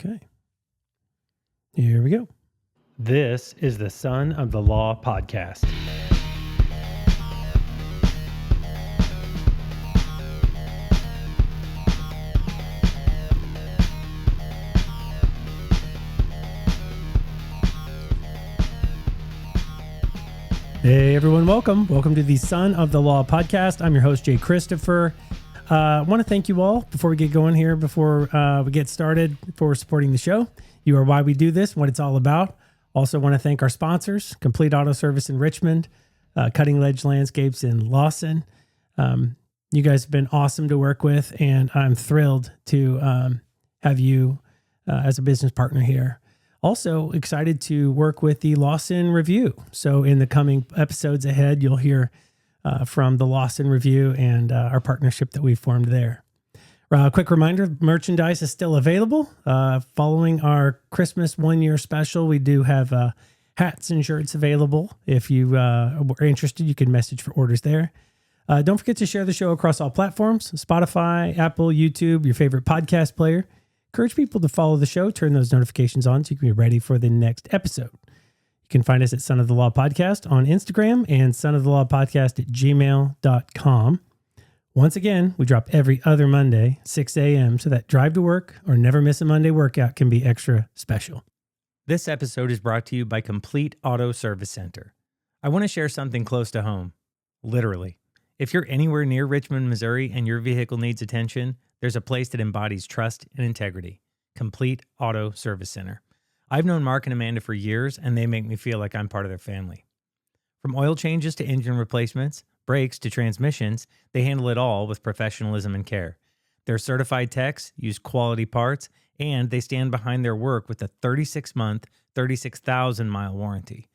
Okay. Here we go. This is the Son of the Law podcast. Hey everyone, welcome. Welcome to the Son of the Law podcast. I'm your host, Jay Christopher. I want to thank you all before we get going here, before we get started, for supporting the show. You are why we do this, what it's all about. Also want to thank our sponsors, Complete Auto Service in Richmond, Cutting Edge Landscapes in Lawson. You guys have been awesome to work with, and I'm thrilled to have you as a business partner here. Also excited to work with the Lawson Review. So in the coming episodes ahead, you'll hear from the Lawson Review and our partnership that we formed there. Quick reminder, merchandise is still available. Following our Christmas one-year special, we do have hats and shirts available. If you are interested, you can message for orders there. Don't forget to share the show across all platforms, Spotify, Apple, YouTube, your favorite podcast player. Encourage people to follow the show, turn those notifications on so you can be ready for the next episode. You can find us at Son of the Law Podcast on Instagram and sonofthelaw.podcast@gmail.com. Once again, we drop every other Monday, 6 a.m., so that drive to work or never miss a Monday workout can be extra special. This episode is brought to you by Complete Auto Service Center. I want to share something close to home, literally. If you're anywhere near Richmond, Missouri, and your vehicle needs attention, there's a place that embodies trust and integrity, Complete Auto Service Center. I've known Mark and Amanda for years, and they make me feel like I'm part of their family. From oil changes to engine replacements, brakes to transmissions, they handle it all with professionalism and care. Their certified techs use quality parts, and they stand behind their work with a 36-month, 36,000-mile warranty.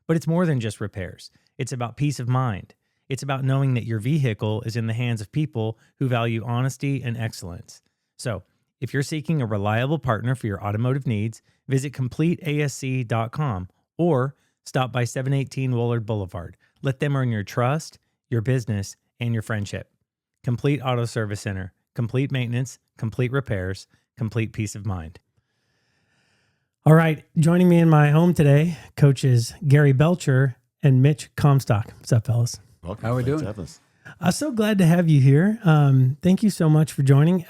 But it's more than just repairs. It's about peace of mind. It's about knowing that your vehicle is in the hands of people who value honesty and excellence. So, if you're seeking a reliable partner for your automotive needs, visit CompleteASC.com or stop by 718 Woolard Boulevard. Let them earn your trust, your business, and your friendship. Complete Auto Service Center. Complete maintenance, complete repairs, complete peace of mind. All right, joining me in my home today, coaches Gary Belcher and Mitch Comstock. What's up, fellas? Welcome. How are we doing? I'm so glad to have you here. Thank you so much for joining.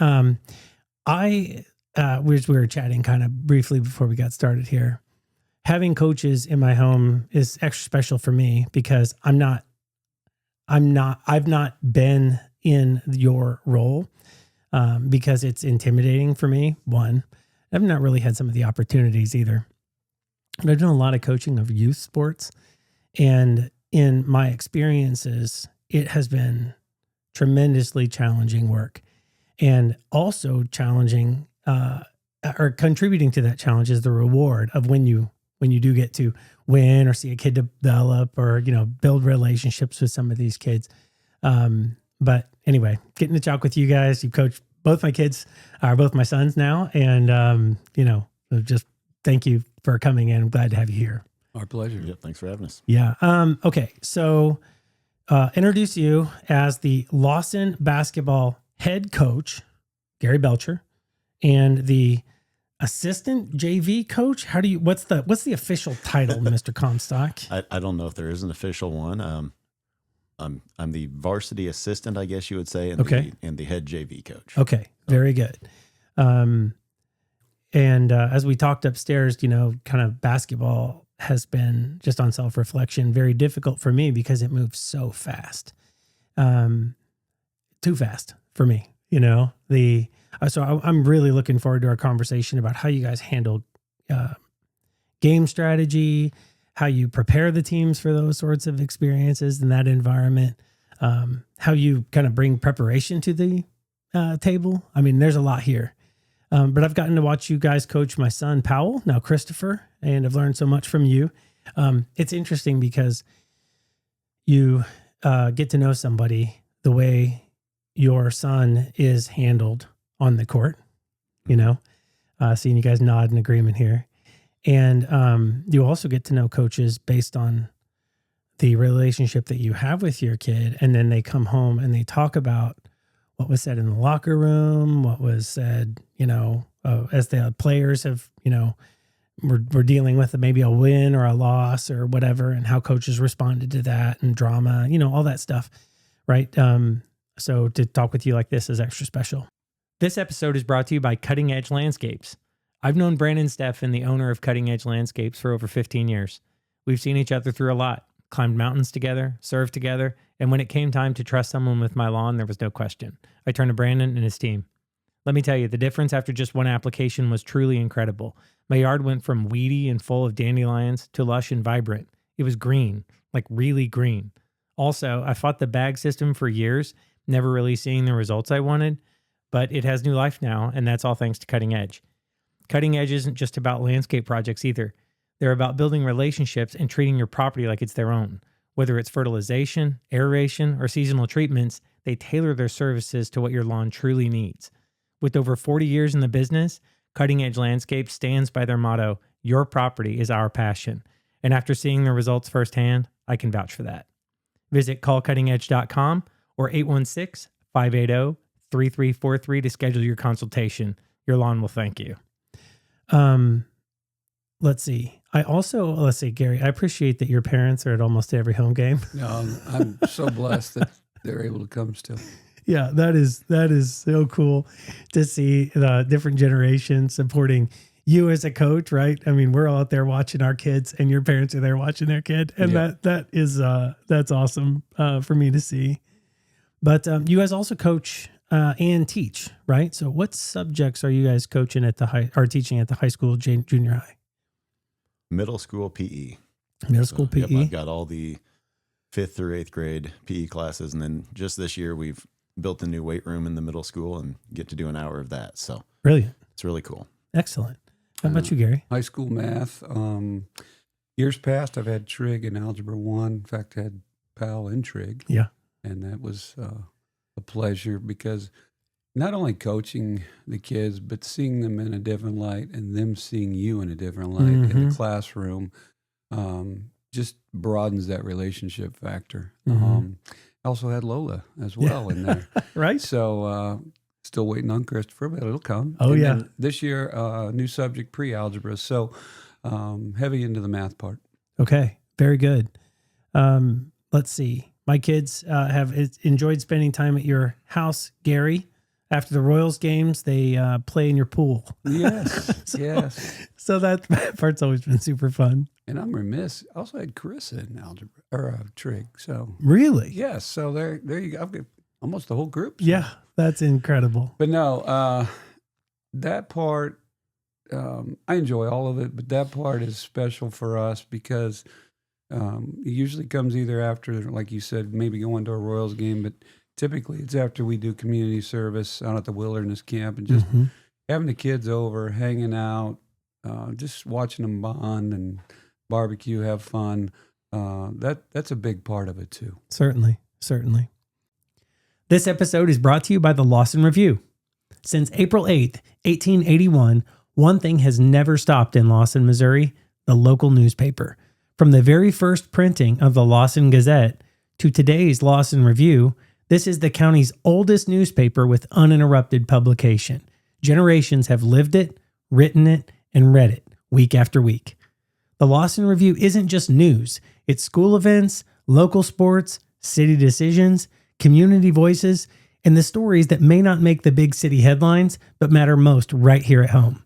We were chatting kind of briefly before we got started here. Having coaches in my home is extra special for me because I've not been in your role because it's intimidating for me. One, I've not really had some of the opportunities either. But I've done a lot of coaching of youth sports, and in my experiences, it has been tremendously challenging work, and also challenging or contributing to that challenge is the reward of when you do get to win or see a kid develop or, build relationships with some of these kids. But anyway, getting to talk with you guys, you've coached both my kids, are both my sons now. And, just thank you for coming in. I'm glad to have you here. Our pleasure. Yep, thanks for having us. Yeah. Okay. So introduce you as the Lawson basketball head coach, Gary Belcher, and the assistant JV coach. What's the official title, Mr. Comstock? I don't know if there is an official one. I'm the varsity assistant, I guess you would say, and the head JV coach. Okay. Very good. And as we talked upstairs, kind of basketball has been, just on self-reflection, very difficult for me because it moves so fast. Too fast for me, So I'm really looking forward to our conversation about how you guys handle game strategy, how you prepare the teams for those sorts of experiences in that environment, how you kind of bring preparation to the table. I mean, there's a lot here. But I've gotten to watch you guys coach my son, Powell, now Christopher, and I've learned so much from you. It's interesting because you get to know somebody the way your son is handled on the court, seeing you guys nod in agreement here. And you also get to know coaches based on the relationship that you have with your kid. And then they come home and they talk about what was said in the locker room, what was said, as the players have, we're dealing with maybe a win or a loss or whatever, and how coaches responded to that, and drama, all that stuff, right? So to talk with you like this is extra special. This episode is brought to you by Cutting Edge Landscapes. I've known Brandon Steffen, the owner of Cutting Edge Landscapes, for over 15 years. We've seen each other through a lot, climbed mountains together, served together, and when it came time to trust someone with my lawn, there was no question. I turned to Brandon and his team. Let me tell you, the difference after just one application was truly incredible. My yard went from weedy and full of dandelions to lush and vibrant. It was green, like really green. Also, I fought the bag system for years, never really seeing the results I wanted, but it has new life now, and that's all thanks to Cutting Edge. Cutting Edge isn't just about landscape projects either. They're about building relationships and treating your property like it's their own. Whether it's fertilization, aeration, or seasonal treatments, they tailor their services to what your lawn truly needs. With over 40 years in the business, Cutting Edge Landscapes stands by their motto, "Your property is our passion." And after seeing the results firsthand, I can vouch for that. Visit callcuttingedge.com or 816-580-3343 to schedule your consultation. Your lawn will thank you. Let's see. Gary, I appreciate that your parents are at almost every home game. No, I'm so blessed that they're able to come still. Yeah, that is so cool to see the different generations supporting you as a coach, right? I mean, we're all out there watching our kids, and your parents are there watching their kid, and that's awesome for me to see. But you guys also coach and teach, right? So, what subjects are you guys coaching at teaching at the high school, junior high? Middle school PE. Middle school PE. Yep, I've got all the 5th through 8th grade PE classes, and then just this year we've built a new weight room in the middle school and get to do an hour of that. So brilliant. It's really cool. Excellent. How about you, Gary? High school math. Years past, I've had trig in Algebra 1. In fact, I had PAL in trig. Yeah. And that was a pleasure because not only coaching the kids, but seeing them in a different light and them seeing you in a different light in the classroom just broadens that relationship factor. I also had Lola as well in there. Right. So still waiting on Christopher, but it'll come. Oh, and yeah. then this year, new subject, pre-algebra. So heavy into the math part. Okay. Very good. Let's see. My kids have enjoyed spending time at your house, Gary. After the Royals games, they play in your pool. Yes, yes. So that part's always been super fun. And I'm remiss. I also had Carissa in algebra or trig. So really, yes. So there you go. I've got almost the whole group. So. Yeah, that's incredible. But no, that part I enjoy all of it, but that part is special for us because it usually comes either after, like you said, maybe going to a Royals game, but typically it's after we do community service out at the wilderness camp and just having the kids over, hanging out, just watching them bond and barbecue, have fun. That's a big part of it too. Certainly. This episode is brought to you by the Lawson Review. Since April 8th, 1881, one thing has never stopped in Lawson, Missouri, the local newspaper. From the very first printing of the Lawson Gazette to today's Lawson Review, this is the county's oldest newspaper with uninterrupted publication. Generations have lived it, written it, and read it week after week. The Lawson Review isn't just news. It's school events, local sports, city decisions, community voices, and the stories that may not make the big city headlines, but matter most right here at home.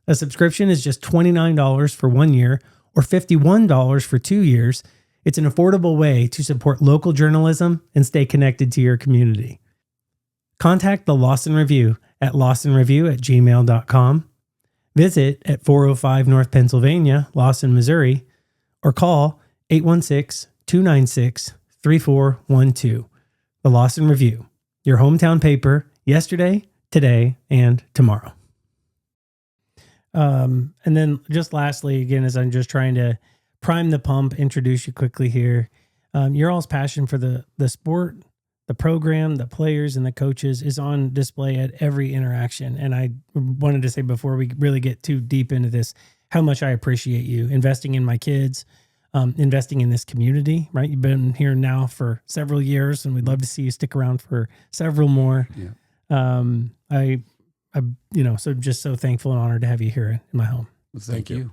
A subscription is just $29 for 1 year or $51 for 2 years. It's an affordable way to support local journalism and stay connected to your community. Contact the Lawson Review at lawsonreview@gmail.com. Visit at 405 North Pennsylvania, Lawson, Missouri, or call 816-296-3412. The Lawson Review, your hometown paper, yesterday, today, and tomorrow. And then just lastly, again, as I'm just trying to prime the pump, introduce you quickly here. Your all's passion for the sport, the program, the players, and the coaches is on display at every interaction. And I wanted to say before we really get too deep into this, how much I appreciate you investing in my kids, investing in this community, right? You've been here now for several years, and we'd love to see you stick around for several more. Yeah. so just so thankful and honored to have you here in my home. Well, thank you.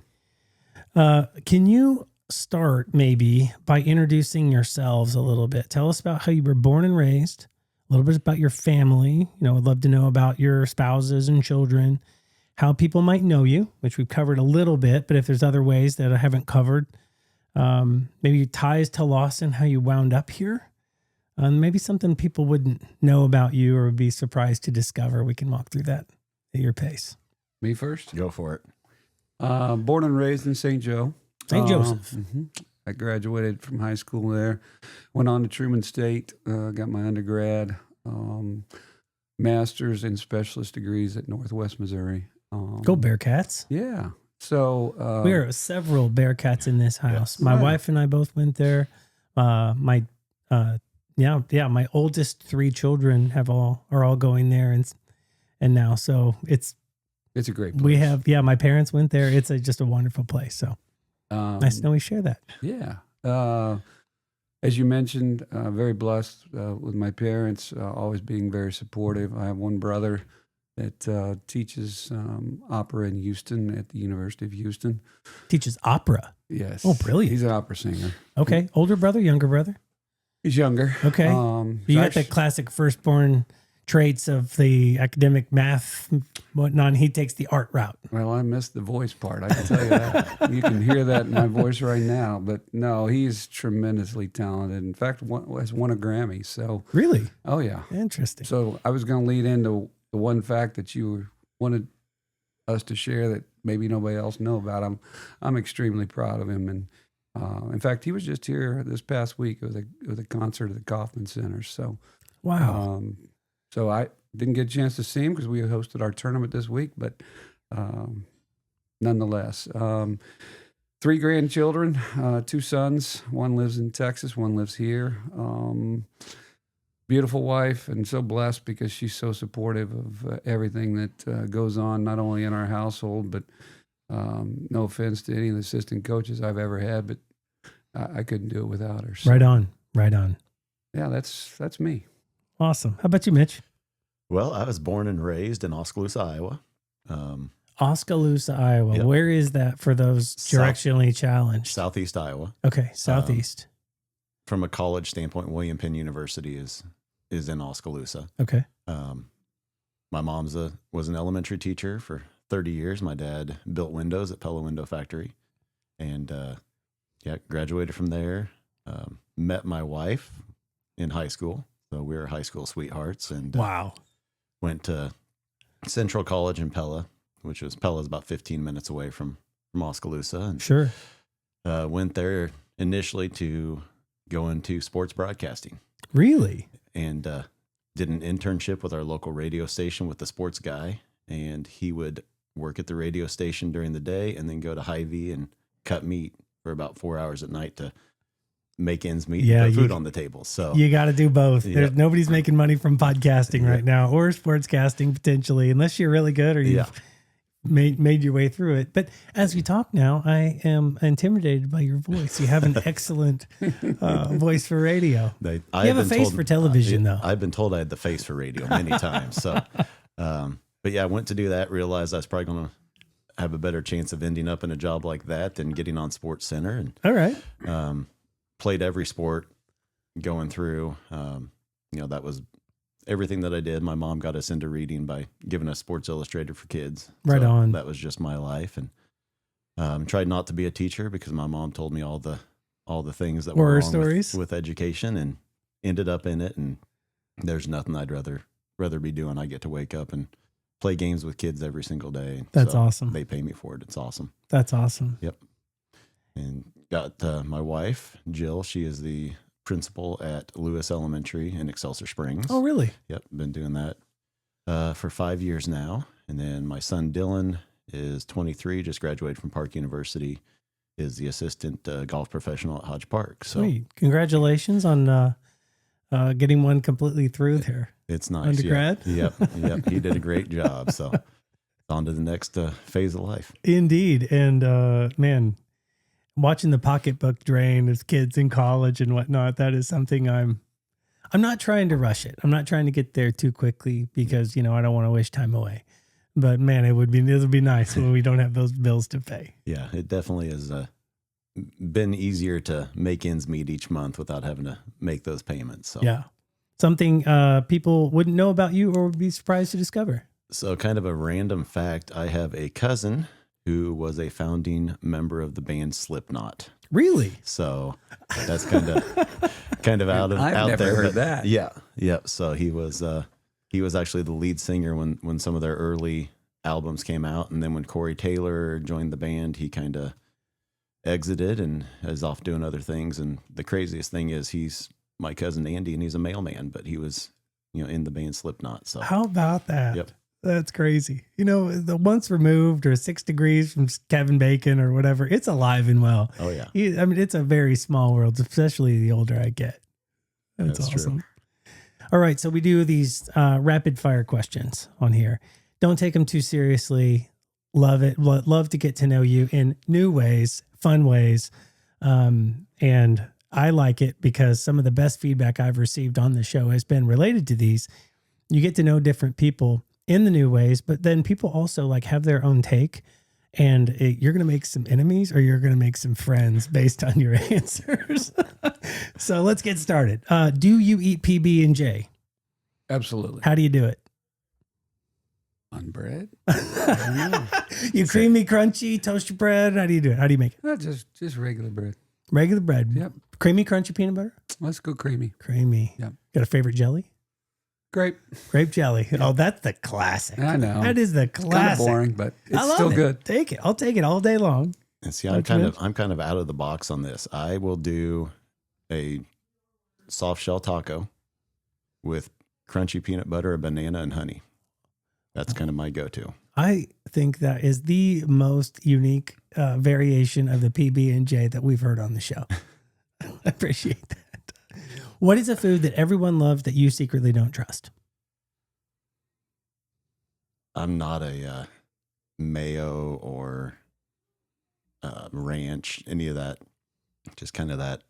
Can you start maybe by introducing yourselves a little bit? Tell us about how you were born and raised, a little bit about your family. I'd love to know about your spouses and children, how people might know you, which we've covered a little bit, but if there's other ways that I haven't covered, maybe ties to Lawson, how you wound up here, maybe something people wouldn't know about you or would be surprised to discover. We can walk through that at your pace. Me first? Go for it. Born and raised in St. Joe. St. Joseph. I graduated from high school there, went on to Truman State, got my undergrad, master's and specialist degrees at Northwest Missouri. Go Bearcats. Yeah. So we are several Bearcats in this house. Yeah. My Right. wife and I both went there. My oldest 3 children are all going there, and now so it's a great place. my parents went there. It's just a wonderful place. So nice to know we share that. Yeah. As you mentioned, very blessed with my parents, always being very supportive. I have one brother that teaches opera in Houston at the University of Houston. Teaches opera. Yes. Oh, brilliant. He's an opera singer. Okay. Older brother, younger brother? He's younger. Okay. You got the classic firstborn traits of the academic math, whatnot. And he takes the art route. Well, I missed the voice part. I can tell you that. You can hear that in my voice right now. But no, he's tremendously talented. In fact, has won a Grammy. So Really? oh yeah. Interesting. So I was going to lead into the one fact that you wanted us to share that maybe nobody else know about. I'm extremely proud of him. And in fact, he was just here this past week with a concert at the Kauffman Center. So Wow. so I didn't get a chance to see him because we hosted our tournament this week, but nonetheless, 3 grandchildren, 2 sons. One lives in Texas, one lives here. Beautiful wife, and so blessed because she's so supportive of everything that goes on, not only in our household, but no offense to any of the assistant coaches I've ever had, but I couldn't do it without her. So, Right on. Right on. yeah, that's me. Awesome. How about you, Mitch? Well, I was born and raised in Oskaloosa, Iowa. Oskaloosa, Iowa. Yep. Where is that for those directionally challenged? Southeast Iowa. Okay. Southeast. From a college standpoint, William Penn University is in Oskaloosa. Okay. My mom was an elementary teacher for 30 years. My dad built windows at Pella Window Factory, and graduated from there. Met my wife in high school, so we were high school sweethearts, and Wow. went to Central College in Pella, Pella's about 15 minutes away from Oskaloosa, and Sure. went there initially to go into sports broadcasting. Really? And did an internship with our local radio station with the sports guy, and he would work at the radio station during the day and then go to Hy-Vee and cut meat for about 4 hours at night to make ends meet and put food on the table. So You got to do both. Yep. Nobody's making money from podcasting Yep. right now, or sportscasting potentially, unless you're really good or you've made your way through it. But as we talk now, I am intimidated by your voice. You have an excellent voice for radio. You have a face for television, though. I've been told I had the face for radio many times. So, but yeah, I went to do that, realized I was probably going to have a better chance of ending up in a job like that than getting on Sports Center. And All right. played every sport going through. That was everything that I did. My mom got us into reading by giving us Sports Illustrated for kids. Right on. That was just my life, and tried not to be a teacher because my mom told me all the things that Horror were wrong stories with education, and ended up in it. And there's nothing I'd rather be doing. I get to wake up and play games with kids every single day. That's awesome. They pay me for it. It's awesome. That's awesome. Yep. And got my wife, Jill. She is the principal at Lewis Elementary in Excelsior Springs. Oh, really? Yep. Been doing that for 5 years now. And then my son, Dylan, is 23, just graduated from Park University, is the assistant golf professional at Hodge Park. So Sweet. Congratulations on getting one completely through there. it's nice. Undergrad? Yep. He did a great job. So on to the next phase of life. Indeed. And man, watching the pocketbook drain as kids in college and whatnot, that is something I'm not trying to rush it. I'm not trying to get there too quickly because, I don't want to wish time away. But man, it would be nice when we don't have those bills to pay. Yeah, it definitely has been easier to make ends meet each month without having to make those payments. So Yeah. Something people wouldn't know about you or would be surprised to discover. So kind of a random fact, I have a cousin who was a founding member of the band Slipknot. Really? So that's kind of out I've there. never heard but that. Yeah. Yeah. So he was actually the lead singer when some of their early albums came out. And then when Corey Taylor joined the band, he kind of exited and is off doing other things. And the craziest thing is he's my cousin Andy, and he's a mailman, but he was, in the band Slipknot. So how about that? Yep. That's crazy. The once removed or 6 degrees from Kevin Bacon or whatever, it's alive and well. Oh yeah. It's a very small world, especially the older I get. That's awesome. True. All right. So we do these rapid fire questions on here. Don't take them too seriously. Love it. Love to get to know you in new ways, fun ways. And I like it because some of the best feedback I've received on the show has been related to these. You get to know different people in the new ways, but then people also have their own take, and you're going to make some enemies or you're going to make some friends based on your answers. So let's get started. Do you eat PB&J? Absolutely. How do you do it? On bread? You creamy, crunchy, toast your bread. How do you do it? How do you make it? Just regular bread. Regular bread. Yep. Creamy, crunchy peanut butter? Let's go creamy. Creamy. Yep. Got a favorite jelly? Grape. Grape jelly. Oh, that's the classic. I know. That is the classic. Kind of boring, but it's still good. Take it. I'll take it all day long. And see, I'm kind of out of the box on this. I will do a soft shell taco with crunchy peanut butter, a banana, and honey. That's kind of my go-to. I think that is the most unique variation of the PB&J that we've heard on the show. I appreciate that. What is a food that everyone loves that you secretly don't trust? I'm not a mayo or ranch, any of that. Just kind of that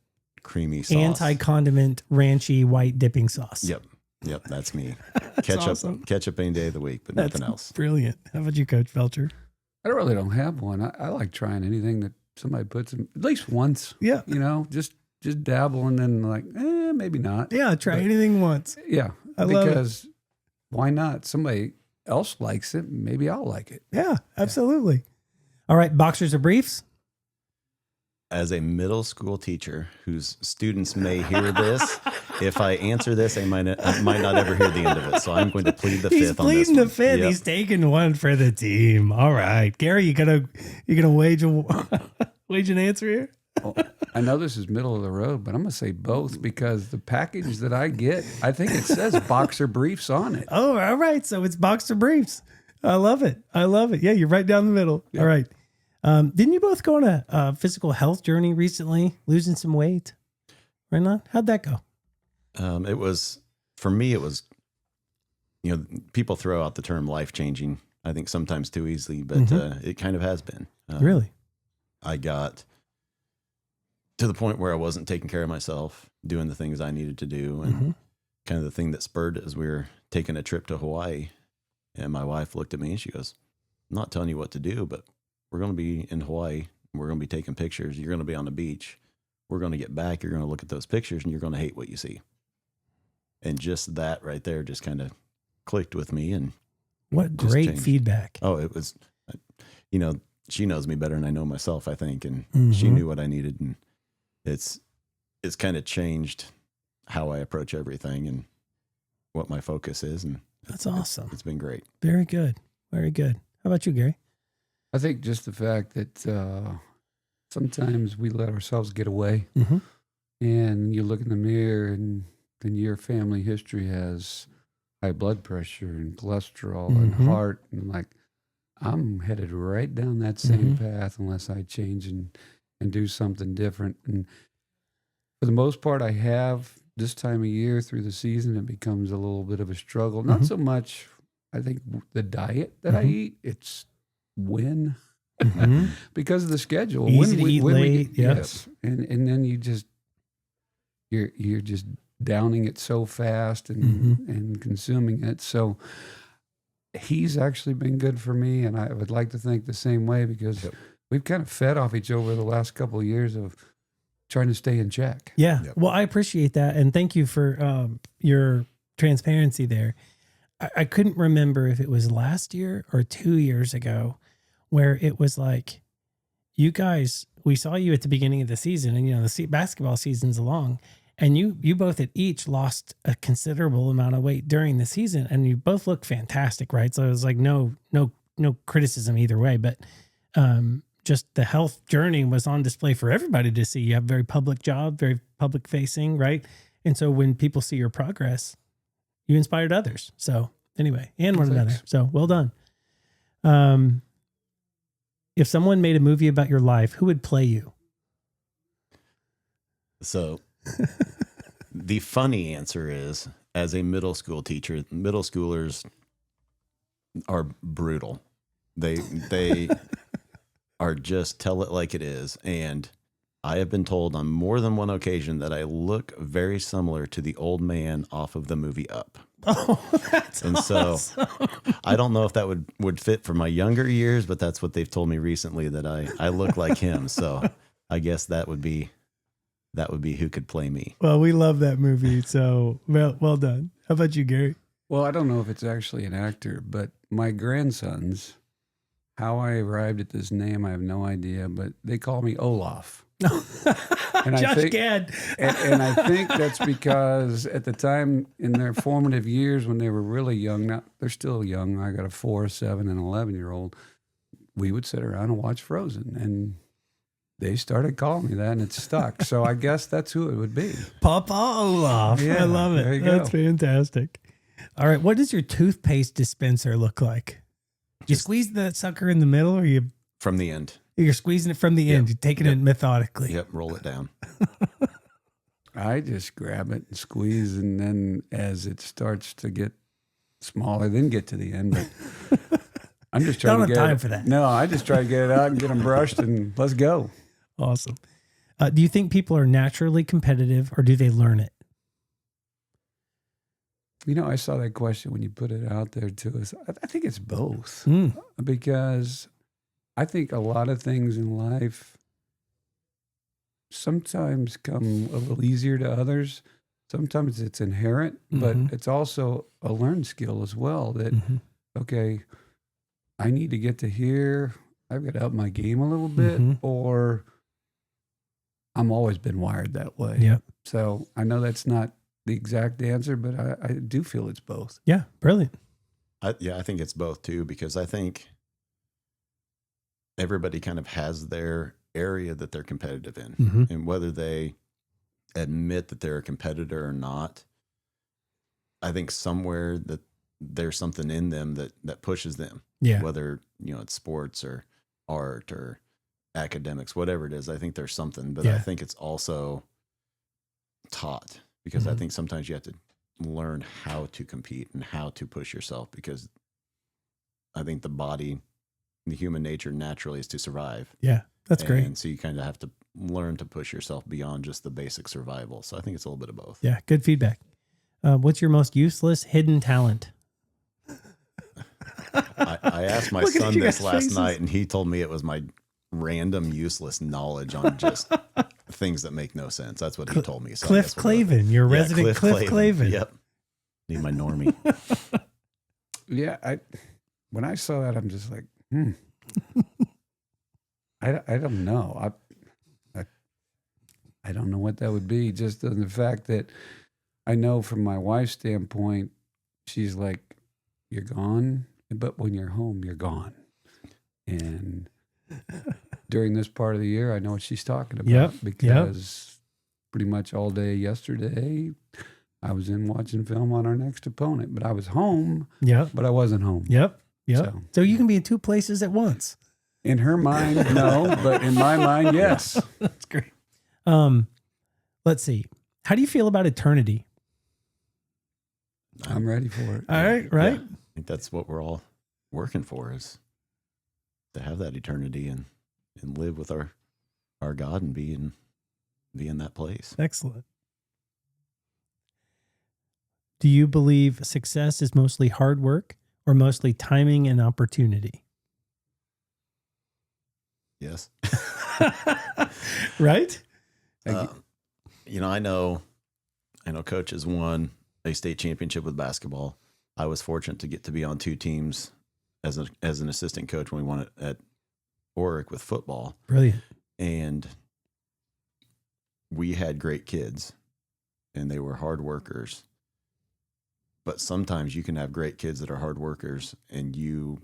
creamy sauce. Anti-condiment, ranchy, white dipping sauce. Yep, that's me. Awesome. Ketchup any day of the week, but nothing else. Brilliant. How about you, Coach Belcher? I don't have one. I like trying anything that somebody puts in at least once. Yeah. Just dabble and then maybe not. Yeah, try anything once. Yeah, because why not? Somebody else likes it. Maybe I'll like it. Yeah, absolutely. All right, boxers or briefs? As a middle school teacher whose students may hear this, if I answer this, I might not ever hear the end of it. So I'm going to plead the fifth on this. He's pleading the fifth. Yep. He's taking one for the team. All right, Gary, you gonna wage an answer here? Well, I know this is middle of the road, but I'm going to say both because the package that I get, I think it says boxer briefs on it. Oh, all right. So it's boxer briefs. I love it. Yeah, you're right down the middle. Yeah. All right. Didn't you both go on a physical health journey recently, losing some weight? Right on? How'd that go? It was, for me, it was, people throw out the term life-changing, I think sometimes too easily, but it kind of has been. Really? I got to the point where I wasn't taking care of myself, doing the things I needed to do. And kind of the thing that spurred it is we were taking a trip to Hawaii, and my wife looked at me and she goes, "I'm not telling you what to do, but we're going to be in Hawaii. We're going to be taking pictures. You're going to be on the beach. We're going to get back. You're going to look at those pictures and you're going to hate what you see." And just that right there just kind of clicked with me. And what great changed. Feedback. Oh, it was, she knows me better than I know myself, I think. And she knew what I needed. And it's kind of changed how I approach everything and what my focus is. And that's awesome. It's been great. Very good. Very good. How about you, Gary? I think just the fact that sometimes we let ourselves get away and you look in the mirror and your family history has high blood pressure and cholesterol and heart, and I'm headed right down that same path unless I change and do something different. And for the most part, I have this time of year through the season, it becomes a little bit of a struggle. Not so much, I think, the diet that I eat, it's when, because of the schedule. Easy to eat late. Yes. And then you're just downing it so fast and consuming it. So he's actually been good for me, and I would like to think the same way because we've kind of fed off each other the last couple of years of trying to stay in check. Yeah. Well, I appreciate that. And thank you for your transparency there. I couldn't remember if it was last year or 2 years ago where it was like, you guys, we saw you at the beginning of the season, and the basketball season's long, and you both had each lost a considerable amount of weight during the season, and you both look fantastic, right? So it was like no criticism either way, but just the health journey was on display for everybody to see. You have a very public job, very public facing, right? And so when people see your progress, you inspired others. So anyway, and one another. So well done. If someone made a movie about your life, who would play you? So the funny answer is, as a middle school teacher, middle schoolers are brutal. They are just tell it like it is. And I have been told on more than one occasion that I look very similar to the old man off of the movie Up. Oh, that's awesome. So I don't know if that would fit for my younger years, but that's what they've told me recently, that I look like him. So I guess that would be who could play me. Well, we love that movie. So well done. How about you, Gary? Well, I don't know if it's actually an actor, but my grandsons, how I arrived at this name, I have no idea, but they call me Olaf. And Josh Gad. and I think that's because at the time in their formative years when they were really young, now they're still young. I got a 4, 7, and 11-year-old. We would sit around and watch Frozen, and they started calling me that, and it stuck. So I guess that's who it would be. Papa Olaf. Yeah, I love it. there you go. That's fantastic. All right. What does your toothpaste dispenser look like? You squeeze that sucker in the middle, or From the end. you're squeezing it from the end? You're taking it methodically. Yep, roll it down. I just grab it and squeeze, and then as it starts to get smaller, then get to the end. But I'm just trying Don't to have get time it. for that. No, I just try to get it out and get them brushed, and let's go. Awesome. Do you think people are naturally competitive, or do they learn it? You know, I saw that question when you put it out there to us. I think it's both, because I think a lot of things in life sometimes come a little easier to others. Sometimes it's inherent, but it's also a learned skill as well that, okay, I need to get to here. I've got to up my game a little bit, or I'm always been wired that way. Yep. So I know that's not the exact answer, but I do feel it's both. Yeah. Brilliant. I think it's both too, because I think everybody kind of has their area that they're competitive in, and whether they admit that they're a competitor or not, I think somewhere that there's something in them that pushes them. Yeah. Whether, it's sports or art or academics, whatever it is, I think there's something, but I think it's also taught, because I think sometimes you have to learn how to compete and how to push yourself, because I think the human nature naturally is to survive. Yeah. That's great. And so you kind of have to learn to push yourself beyond just the basic survival. So I think it's a little bit of both. Yeah. Good feedback. What's your most useless hidden talent? I asked my son this last night, and he told me it was my random useless knowledge on just things that make no sense. That's what he told me. So Cliff Clavin, your resident Cliff Clavin. Yep. Need my normie. Yeah. When I saw that, I'm just like, I don't know. I don't know what that would be. Just the fact that I know from my wife's standpoint, she's like, you're gone, but when you're home, you're gone. And during this part of the year, I know what she's talking about, because pretty much all day yesterday, I was in watching film on our next opponent, but I was home, but I wasn't home. Yep. So you can be in two places at once. In her mind, no, but in my mind, yes. That's great. Let's see. How do you feel about eternity? I'm ready for it. All right. Right. Yeah, I think that's what we're all working for, is to have that eternity and live with our God and be in that place. Excellent. Do you believe success is mostly hard work, or mostly timing and opportunity? Yes. Right? I know Coach has won a state championship with basketball. I was fortunate to get to be on 2 teams as an assistant coach when we won it at Oric with football. Brilliant. And we had great kids, and they were hard workers. But sometimes you can have great kids that are hard workers, and you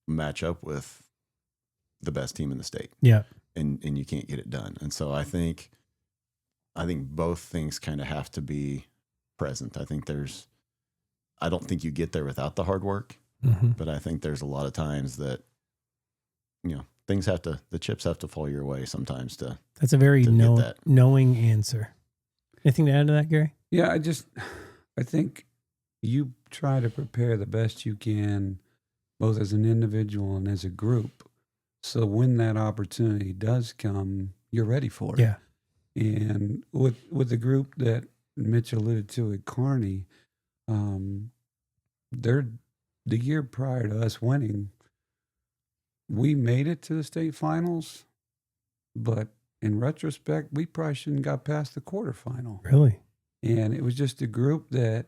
match up with the best team in the state. Yeah. And you can't get it done. And so I think both things kind of have to be present. I don't think you get there without the hard work, but I think there's a lot of times that, the chips have to fall your way sometimes That's a very knowing answer. Anything to add to that, Gary? Yeah, I think you try to prepare the best you can, both as an individual and as a group. So when that opportunity does come, you're ready for it. Yeah. And with the group that Mitch alluded to at Kearney, the year prior to us winning, we made it to the state finals, but in retrospect, we probably shouldn't have got past the quarterfinal. Really? And it was just a group that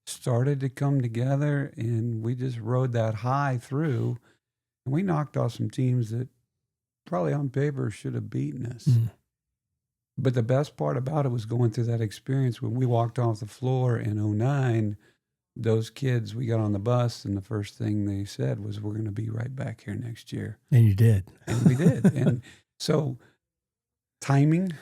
started to come together, and we just rode that high through, and we knocked off some teams that probably on paper should have beaten us. Mm. But the best part about it was going through that experience. When we walked off the floor in 2009, those kids, we got on the bus, and the first thing they said was, we're going to be right back here next year. And you did. And we did. And so timing,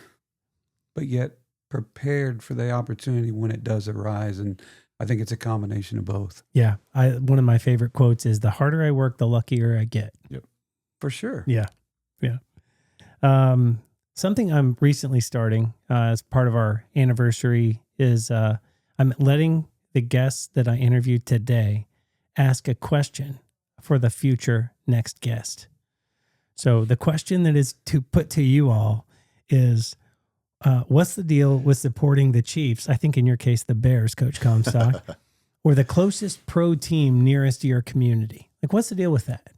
but yet prepared for the opportunity when it does arise. And I think it's a combination of both. Yeah. One of my favorite quotes is, the harder I work, the luckier I get. Yep. For sure. Yeah. Yeah. Something I'm recently starting as part of our anniversary is I'm letting the guests that I interviewed today ask a question for the future next guest. So the question that is to put to you all is, what's the deal with supporting the Chiefs? I think in your case, the Bears, Coach Comstock, or the closest pro team nearest to your community. Like, what's the deal with that?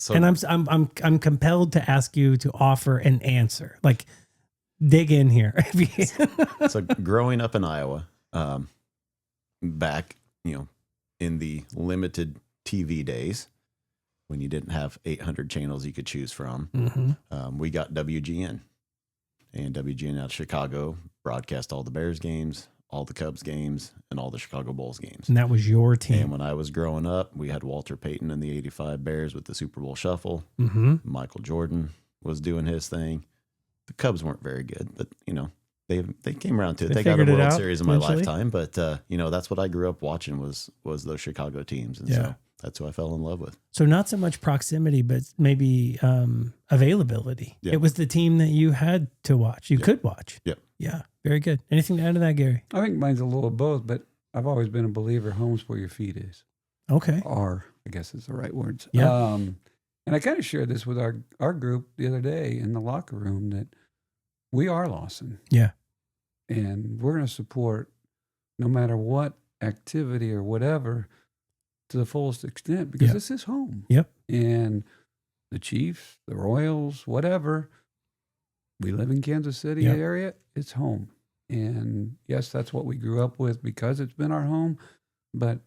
And I'm compelled to ask you to offer an answer. Like, dig in here. So growing up in Iowa, back, in the limited TV days, when you didn't have 800 channels you could choose from, we got WGN. And WGN out of Chicago broadcast all the Bears games, all the Cubs games, and all the Chicago Bulls games. And that was your team. And when I was growing up, we had Walter Payton and the 85 Bears with the Super Bowl shuffle. Michael Jordan was doing his thing. The Cubs weren't very good, but, they came around to it. They got a World Series in my lifetime, but, that's what I grew up watching was those Chicago teams. And so that's who I fell in love with. So not so much proximity, but maybe availability. Yep. It was the team that you had to watch. You could watch. Yep. Yeah. Very good. Anything to add to that, Gary? I think mine's a little of both, but I've always been a believer, home's where your feet is. Okay. Or, I guess is the right words. Yeah. And I kind of shared this with our group the other day in the locker room, that we are Lawson. Yeah. And we're going to support no matter what activity or whatever to the fullest extent, because this is home. Yep. And the Chiefs, the Royals, whatever, we live in Kansas City area, it's home. And yes, that's what we grew up with because it's been our home. But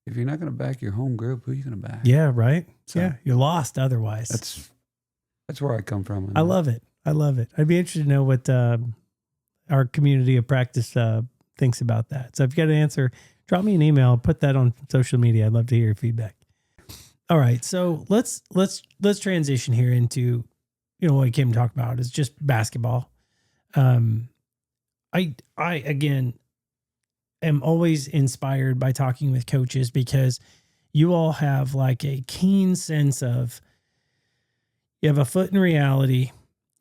if you're not going to back your home group, who are you going to back? Yeah, right. So, yeah, you're lost otherwise. That's where I come from. I love it. I'd be interested to know what our community of practice thinks about that. So if you got an answer, drop me an email, put that on social media. I'd love to hear your feedback. All right. So let's transition here into, what we came to talk about is just basketball. I again am always inspired by talking with coaches, because you all have like a keen sense of, you have a foot in reality,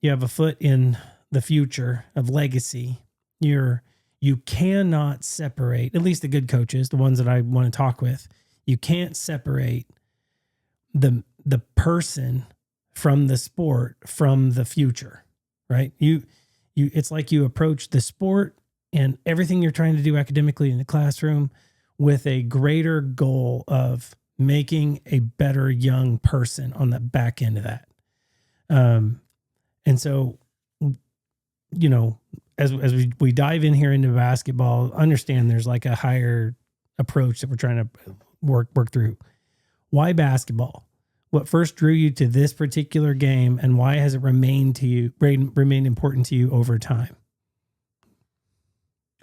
you have a foot in the future of legacy. You cannot separate, at least the good coaches, the ones that I want to talk with, you can't separate the person from the sport from the future, right? It's like you approach the sport and everything you're trying to do academically in the classroom with a greater goal of making a better young person on the back end of that. And so, you know, as we dive in here into basketball, understand there's like a higher approach that we're trying to work through. Why basketball? What first drew you to this particular game, and why has it remained important to you over time?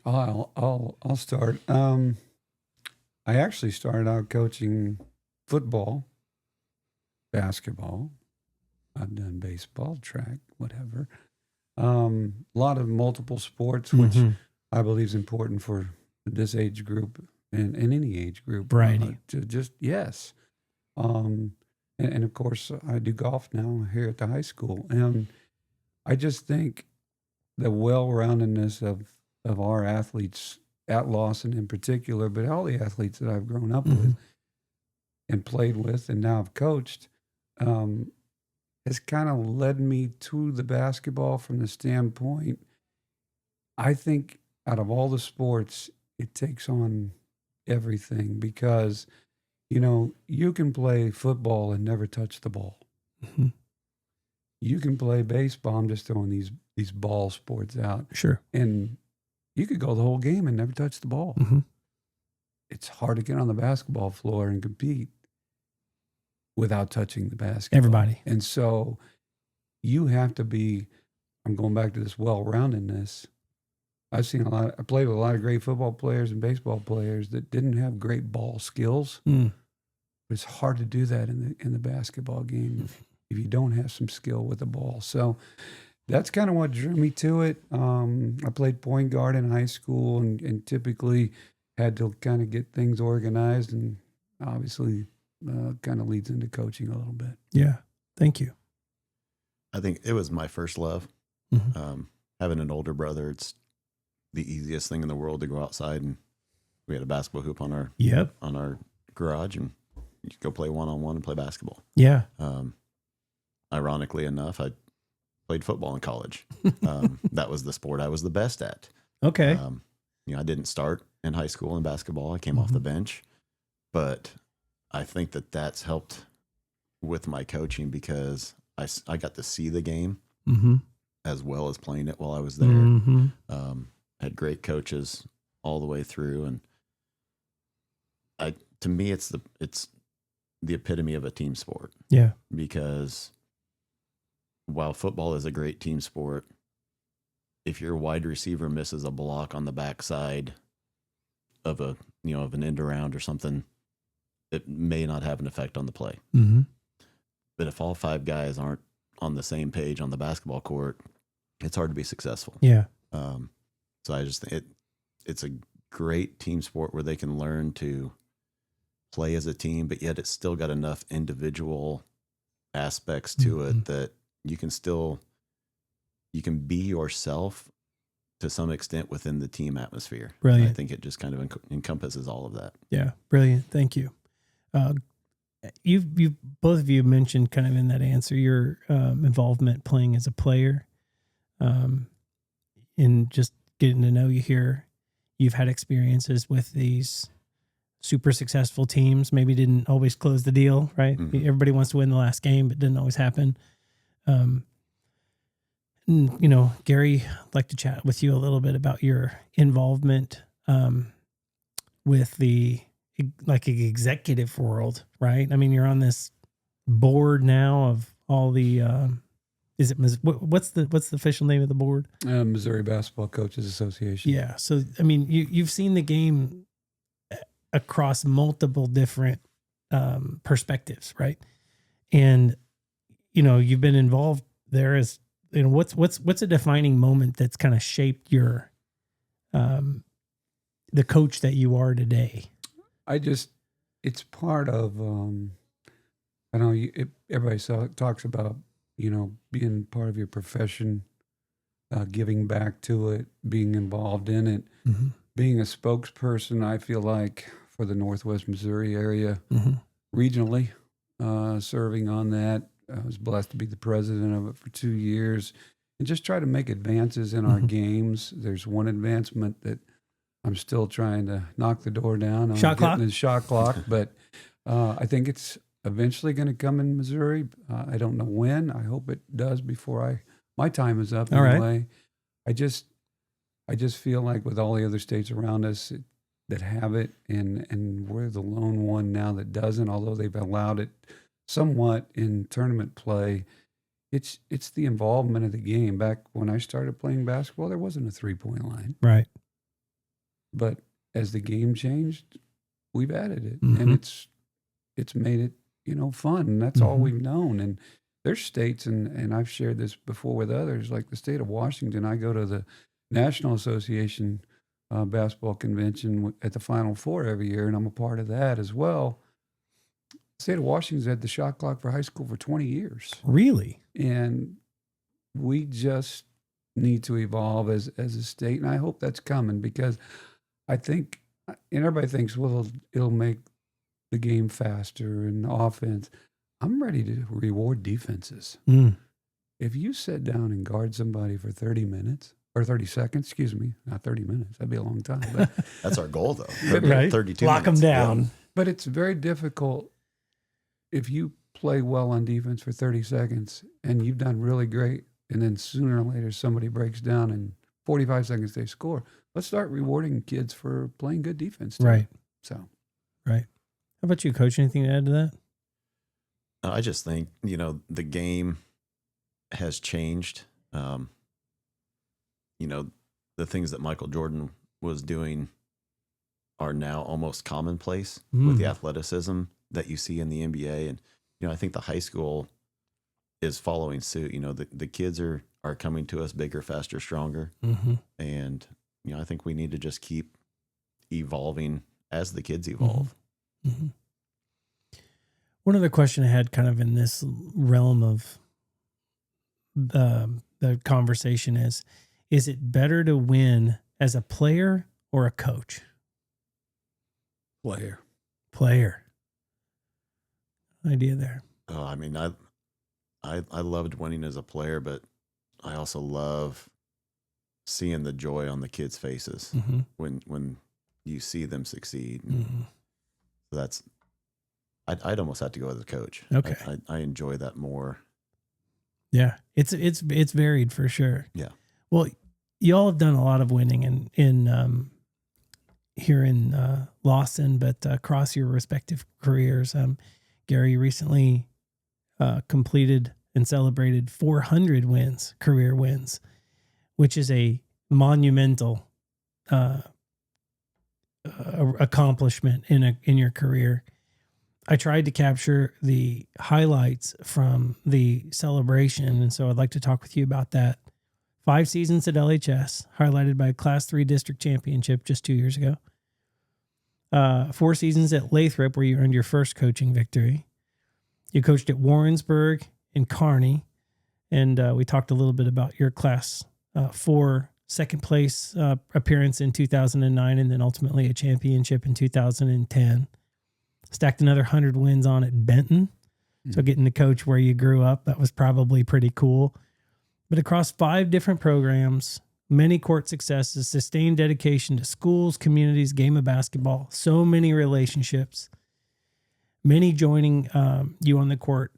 I'll start. I actually started out coaching football, basketball. I've done baseball, track, whatever. A lot of multiple sports, which I believe is important for this age group and any age group. Variety. Yes. And of course, I do golf now here at the high school. And I just think the well-roundedness of our athletes at Lawson in particular, but all the athletes that I've grown up with and played with and now have coached, has kind of led me to the basketball from the standpoint, I think out of all the sports, it takes on everything because, you know, you can play football and never touch the ball. Mm-hmm. You can play baseball. I'm just throwing these ball sports out. Sure. And you could go the whole game and never touch the ball. Mm-hmm. It's hard to get on the basketball floor and compete without touching the basketball. Everybody. And so you have to be, I'm going back to this well-roundedness. I played with a lot of great football players and baseball players that didn't have great ball skills. It's hard to do that in the basketball game if you don't have some skill with the ball. So that's kind of what drew me to it. I played point guard in high school and typically had to kind of get things organized, and obviously kind of leads into coaching a little bit. Yeah. Thank you. I think it was my first love. Having an older brother, it's the easiest thing in the world to go outside, and we had a basketball hoop on our garage, and you could go play one-on-one and play basketball. Yeah. Ironically enough, I played football in college. That was the sport I was the best at. Okay. I didn't start in high school in basketball. I came off the bench, but I think that that's helped with my coaching because I got to see the game as well as playing it while I was there. Had great coaches all the way through, and to me, it's the epitome of a team sport. Yeah. Because while football is a great team sport, if your wide receiver misses a block on the backside of an end around or something, it may not have an effect on the play. But if all five guys aren't on the same page on the basketball court, it's hard to be successful. Yeah. So I just think it's a great team sport where they can learn to play as a team, but yet it's still got enough individual aspects to it that you can be yourself to some extent within the team atmosphere. Brilliant. I think it just kind of encompasses all of that. Yeah. Brilliant. Thank you. You've both of you mentioned kind of in that answer your involvement playing as a player, in just getting to know you here. You've had experiences with these super successful teams. Maybe didn't always close the deal, right? Everybody wants to win the last game, but didn't always happen. Gary, I'd like to chat with you a little bit about your involvement with the executive world, right? I mean, you're on this board now of all the what's the official name of the board? Missouri Basketball Coaches Association. Yeah. So I mean, you've seen the game across multiple different perspectives, right? And you've been involved there as what's a defining moment that's kind of shaped your the coach that you are today? It's part of I know everybody talks about being part of your profession, giving back to it, being involved in it, being a spokesperson. I feel like for the Northwest Missouri area, regionally, serving on that. I was blessed to be the president of it for 2 years and just try to make advances in our games. There's one advancement that I'm still trying to knock the door down on Shot clock? getting the shot clock, but I think it's eventually going to come in Missouri. I don't know when. I hope it does before my time is up. All right. Anyway, I just feel like with all the other states around us that have it, and we're the lone one now that doesn't. Although they've allowed it somewhat in tournament play, it's the involvement of the game. Back when I started playing basketball, there wasn't a 3-point line. Right. But as the game changed, we've added it, Mhm. and it's made it, fun. And that's all Mhm. we've known. And there's states, and I've shared this before with others, like the state of Washington. I go to the National Association basketball convention at the Final Four every year, and I'm a part of that as well. The state of Washington's had the shot clock for high school for 20 years. Really? And we just need to evolve as a state. And I hope that's coming, because I think, and everybody thinks, well, it'll make the game faster and offense. I'm ready to reward defenses. Mm. If you sit down and guard somebody for 30 minutes or 30 seconds, excuse me, not 30 minutes, that'd be a long time. But, That's our goal, though. Right. 32 Lock them minutes. down. Yeah. but it's very difficult if you play well on defense for 30 seconds and you've done really great, and then sooner or later somebody breaks down and 45 seconds they score. Let's start rewarding kids for playing good defense too. Right. So, Right. How about you, Coach? Anything to add to that? I just think, the game has changed. The things that Michael Jordan was doing are now almost commonplace with the athleticism that you see in the NBA. And, I think the high school is following suit. The kids are coming to us bigger, faster, stronger. Mm-hmm. And, I think we need to just keep evolving as the kids evolve. Mm-hmm. One other question I had kind of in this realm of the conversation is it better to win as a player or a coach? Player. Idea there. Oh, I mean, I loved winning as a player, but I also love seeing the joy on the kids' faces Mm-hmm. when you see them succeed. Mm-hmm. So that's, I'd almost have to go as a coach. Okay. I enjoy that more. Yeah, it's varied for sure. Yeah. Well, y'all have done a lot of winning in here in Lawson, but across your respective careers. Gary recently completed and celebrated 400 wins, career wins, which is a monumental accomplishment in your career. I tried to capture the highlights from the celebration, and so I'd like to talk with you about that. 5 seasons at LHS, highlighted by a Class 3 district championship just 2 years ago. 4 seasons at Lathrop, where you earned your first coaching victory. You coached at Warrensburg and Kearney, and we talked a little bit about your Class 4 second place appearance in 2009, and then ultimately a championship in 2010. Stacked another 100 wins on at Benton. So getting to coach where you grew up, that was probably pretty cool. But across 5 different programs, many court successes, sustained dedication to schools, communities, game of basketball, so many relationships, many joining you on the court.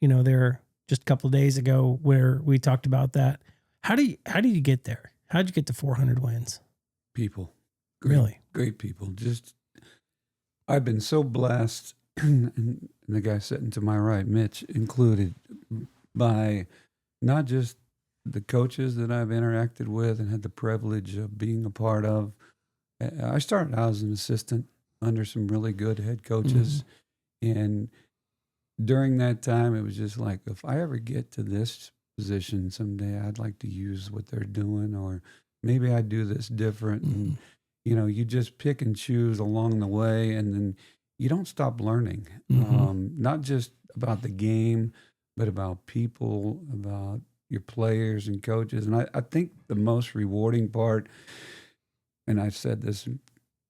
There just a couple of days ago where we talked about that. How did you get there? How did you get to 400 wins? people. Really? Great people. I've been so blessed, and the guy sitting to my right, Mitch included, by not just the coaches that I've interacted with and had the privilege of being a part of. I started out as an assistant under some really good head coaches. Mm-hmm. And during that time, it was just like, if I ever get to this position someday, I'd like to use what they're doing, or maybe I'd do this different. Mm-hmm. And, you just pick and choose along the way, and then you don't stop learning, not just about the game, but about people, about your players and coaches. And I think the most rewarding part, and I've said this,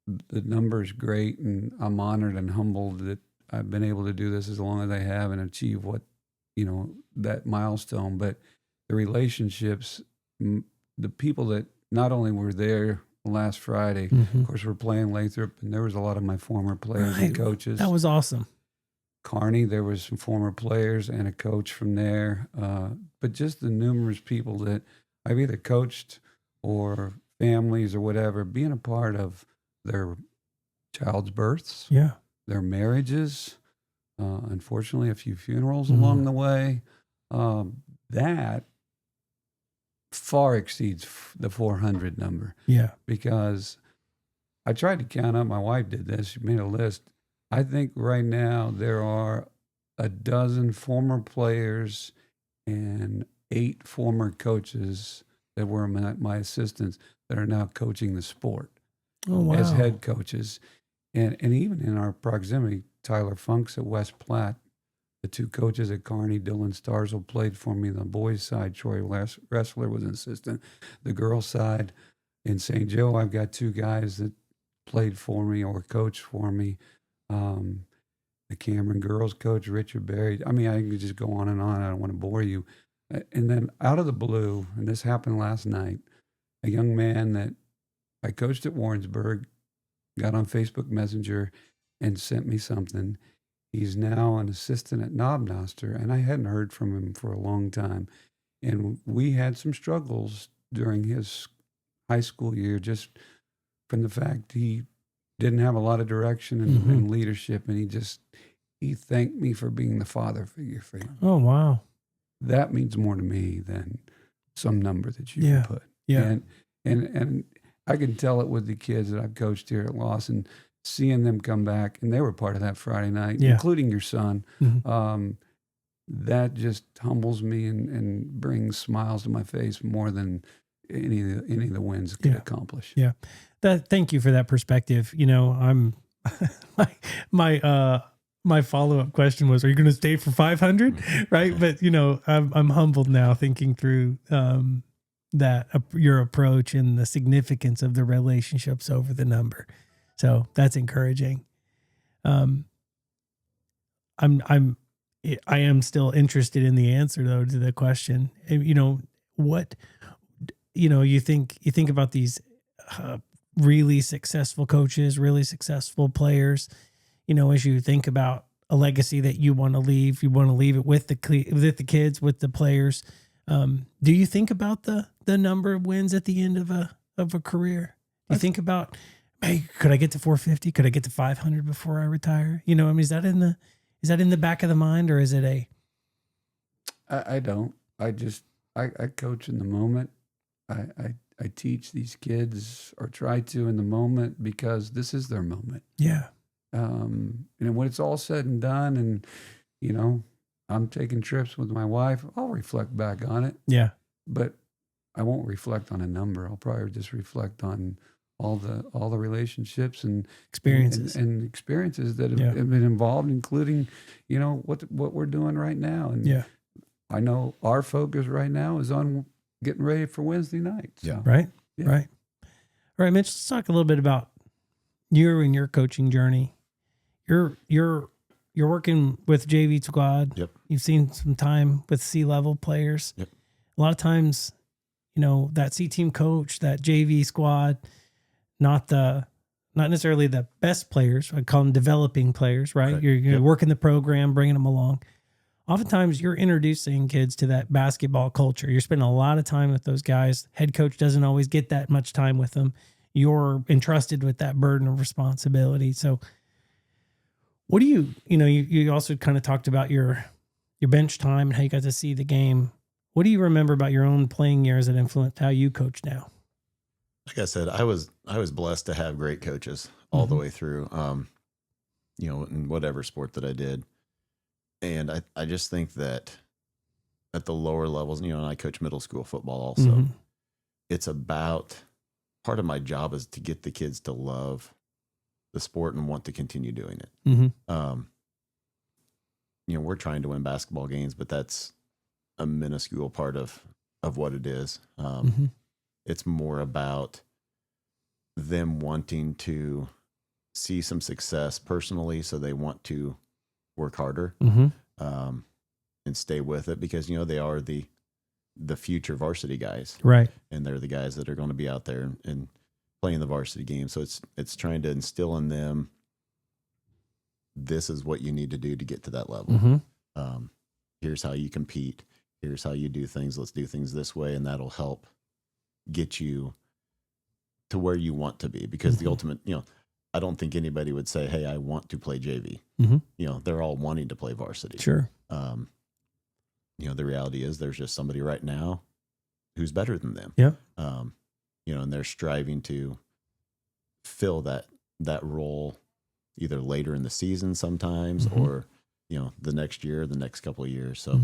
the number is great, and I'm honored and humbled that I've been able to do this as long as I have and achieve what, that milestone. But the relationships, the people that not only were there last Friday. Mm-hmm. Of course, we're playing Lathrop, and there was a lot of my former players and coaches. That was awesome. Kearney, there was some former players and a coach from there. But just the numerous people that I've either coached or families or whatever, being a part of their child's births, Yeah. their marriages, unfortunately, a few funerals Mm-hmm. along the way. That far exceeds the 400 number. Yeah. Because I tried to count up, my wife did this, she made a list. I think right now there are a dozen former players and 8 former coaches that were my assistants that are now coaching the sport as head coaches. And even in our proximity, Tyler Funks at West Platte, the 2 coaches at Kearney, Dylan Starzl played for me. The boys' side, Troy Wrestler was an assistant. The girls' side in St. Joe, I've got 2 guys that played for me or coached for me. The Cameron girls coach, Richard Berry. I mean, I can just go on and on. I don't want to bore you. And then out of the blue, and this happened last night, a young man that I coached at Warrensburg got on Facebook Messenger and sent me something. He's now an assistant at Knobnoster, and I hadn't heard from him for a long time. And we had some struggles during his high school year just from the fact he didn't have a lot of direction and leadership, and he thanked me for being the father figure for him. Oh, wow. That means more to me than some number that you can put. Yeah. And I can tell it with the kids that I've coached here at Lawson, seeing them come back, and they were part of that Friday night, including your son. Mm-hmm. That just humbles me and brings smiles to my face more than any of the wins could accomplish. Yeah. Thank you for that perspective. You know, I'm my follow-up question was, are you going to stay for 500? Right. But you know, I'm humbled now thinking through, that your approach and the significance of the relationships over the number. So that's encouraging. I am still interested in the answer though to the question. You know, what, you know, you think about these really successful coaches, really successful players, you know, as you think about a legacy that you want to leave it with the kids, with the players. Do you think about the number of wins at the end of a career? Do you think about, hey, could I get to 450? Could I get to 500 before I retire? You know, I mean, is that in the back of the mind, or is it I don't. I coach in the moment. I teach these kids, or try to, in the moment, because this is their moment. Yeah. And when it's all said and done, and you know, I'm taking trips with my wife, I'll reflect back on it. Yeah. But I won't reflect on a number. I'll probably just reflect on all the relationships and experiences and experiences that have been involved, including, you know, what we're doing right now. And I know our focus right now is on getting ready for Wednesday night. So. Yeah. Right. Yeah. Right. All right, Mitch, let's talk a little bit about you and your coaching journey. You're working with JV squad. Yep. You've seen some time with C-level players. Yep. A lot of times, you know, that C-team coach, that JV squad, not necessarily the best players. I call them developing players, right? Correct. You're working the program, bringing them along. Oftentimes, you're introducing kids to that basketball culture. You're spending a lot of time with those guys. Head coach doesn't always get that much time with them. You're entrusted with that burden of responsibility. So what do you also kind of talked about your bench time and how you got to see the game. What do you remember about your own playing years that influenced how you coach now? Like I said, I was blessed to have great coaches all the way through, you know, in whatever sport that I did. And I just think that at the lower levels, you know, and I coach middle school football also, it's about, part of my job is to get the kids to love the sport and want to continue doing it. You know, we're trying to win basketball games, but that's a minuscule part of what it is. It's more about them wanting to see some success personally, so they want to work harder and stay with it, because, you know, they are the future varsity guys. Right. And they're the guys that are going to be out there and playing the varsity game. So it's trying to instill in them, this is what you need to do to get to that level. Mm-hmm. Here's how you compete. Here's how you do things. Let's do things this way. And that'll help get you to where you want to be. Because the ultimate, I don't think anybody would say, hey, I want to play JV. Mm-hmm. They're all wanting to play varsity. Sure. The reality is there's just somebody right now who's better than them. Yeah. And they're striving to fill that role either later in the season sometimes or, the next year, the next couple of years. So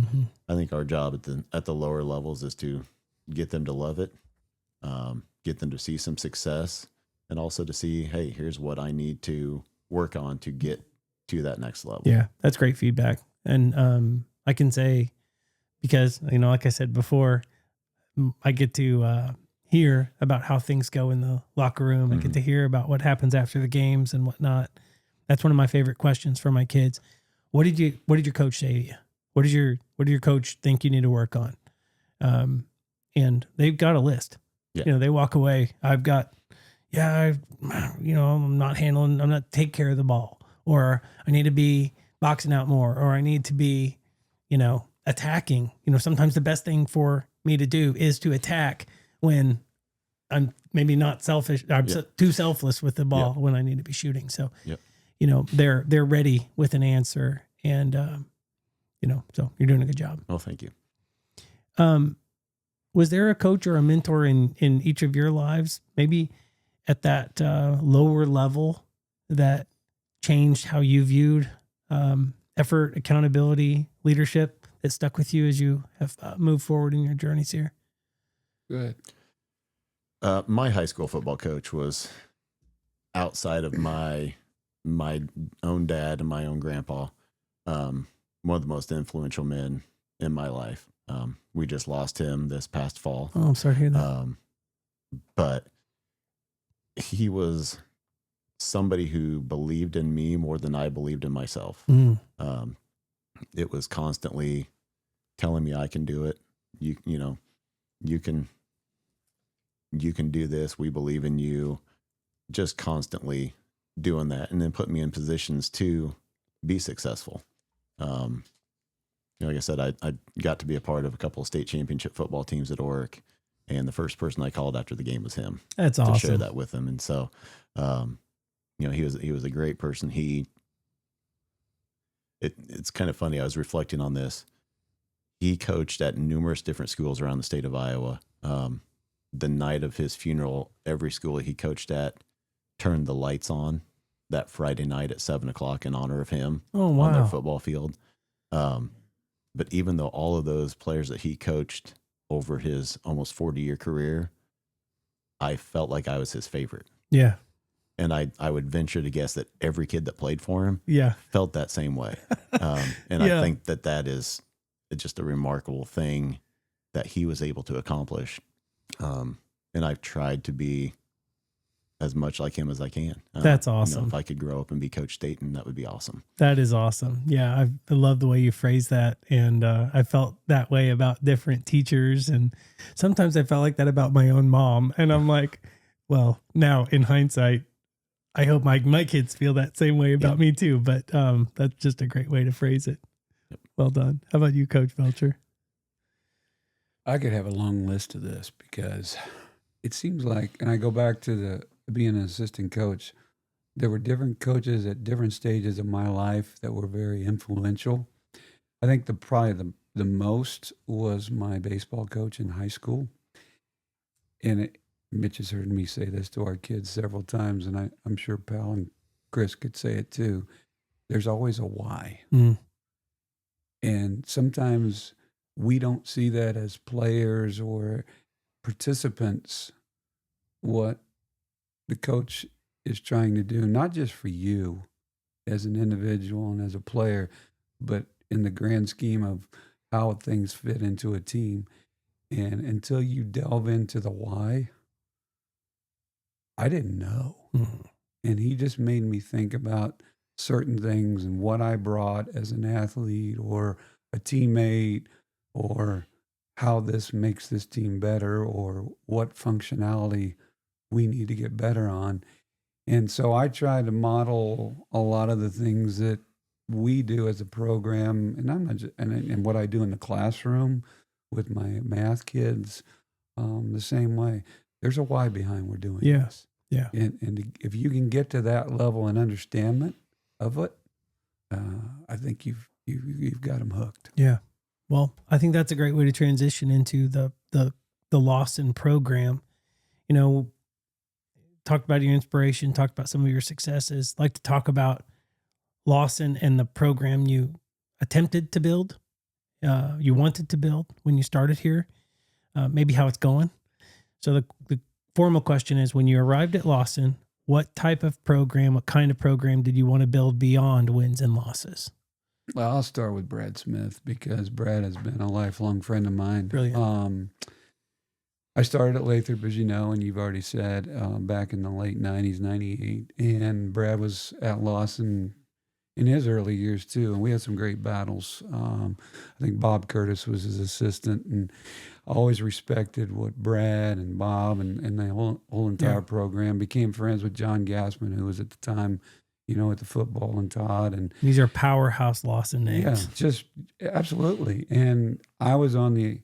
I think our job at the lower levels is to get them to love it, get them to see some success, and also to see, hey, here's what I need to work on to get to that next level. Yeah, that's great feedback. And I can say, because, like I said before, I get to hear about how things go in the locker room. I get to hear about what happens after the games and whatnot. That's one of my favorite questions for my kids. What did your coach say to you? What did your coach think you need to work on? And they've got a list. Yeah. They walk away. I'm not take care of the ball, or I need to be boxing out more, or I need to be, attacking. Sometimes the best thing for me to do is to attack when I'm maybe not selfish. I'm too selfless with the ball when I need to be shooting. So, they're ready with an answer, and so you're doing a good job. Oh, thank you. Was there a coach or a mentor in each of your lives, maybe at that lower level, that changed how you viewed effort, accountability, leadership, that stuck with you as you have moved forward in your journeys here? Good. My high school football coach was outside of my own dad and my own grandpa, one of the most influential men in my life. We just lost him this past fall. Oh, I'm sorry to hear that. But he was somebody who believed in me more than I believed in myself. It was constantly telling me I can do it. You can do this. We believe in you. Just constantly doing that, and then put me in positions to be successful. Like I said, I got to be a part of a couple of state championship football teams at Oric, and the first person I called after the game was him. That's awesome. To share that with him. And so, he was a great person. It's kind of funny. I was reflecting on this. He coached at numerous different schools around the state of Iowa. The night of his funeral, every school he coached at turned the lights on that Friday night at 7:00 in honor of him on their football field. But even though all of those players that he coached over his almost 40-year career, I felt like I was his favorite. Yeah. And I would venture to guess that every kid that played for him felt that same way. And I think that is just a remarkable thing that he was able to accomplish. And I've tried to be as much like him as I can. That's awesome. If I could grow up and be Coach Staten, that would be awesome. That is awesome. Yeah, I love the way you phrase that. And I felt that way about different teachers. And sometimes I felt like that about my own mom. And I'm like, well, now in hindsight, I hope my kids feel that same way about me too. But that's just a great way to phrase it. Yep. Well done. How about you, Coach Belcher? I could have a long list of this, because it seems like, and I go back to being an assistant coach, there were different coaches at different stages of my life that were very influential. I think probably the most was my baseball coach in high school. And Mitch has heard me say this to our kids several times, and I'm sure Pal and Chris could say it too. There's always a why. And sometimes we don't see that as players or participants, what the coach is trying to do, not just for you as an individual and as a player, but in the grand scheme of how things fit into a team. And until you delve into the why, I didn't know. And he just made me think about certain things and what I brought as an athlete or a teammate, or how this makes this team better, or what functionality we need to get better on. And so I try to model a lot of the things that we do as a program, and I'm not just, and what I do in the classroom with my math kids, the same way. There's a why behind we're doing this. Yeah. And if you can get to that level and understanding of it, I think you've got them hooked. Yeah. Well, I think that's a great way to transition into the Lawson program. You know, talked about your inspiration, talked about some of your successes. I'd like to talk about Lawson and the program you attempted to build, you wanted to build when you started here, maybe how it's going. So the formal question is, when you arrived at Lawson, what type of program, what kind of program did you want to build beyond wins and losses? Well, I'll start with Brad Smith because Brad has been a lifelong friend of mine. Brilliant. I started at Lathrop, as you know, and you've already said, back in the late 90s, 98. And Brad was at Lawson in his early years, too. And we had some great battles. I think Bob Curtis was his assistant. And I always respected what Brad and Bob and the whole entire program. Became friends with John Gassman, who was at the time, you know, at the football, and Todd. And these are powerhouse Lawson names. Yeah, just absolutely. And I was on the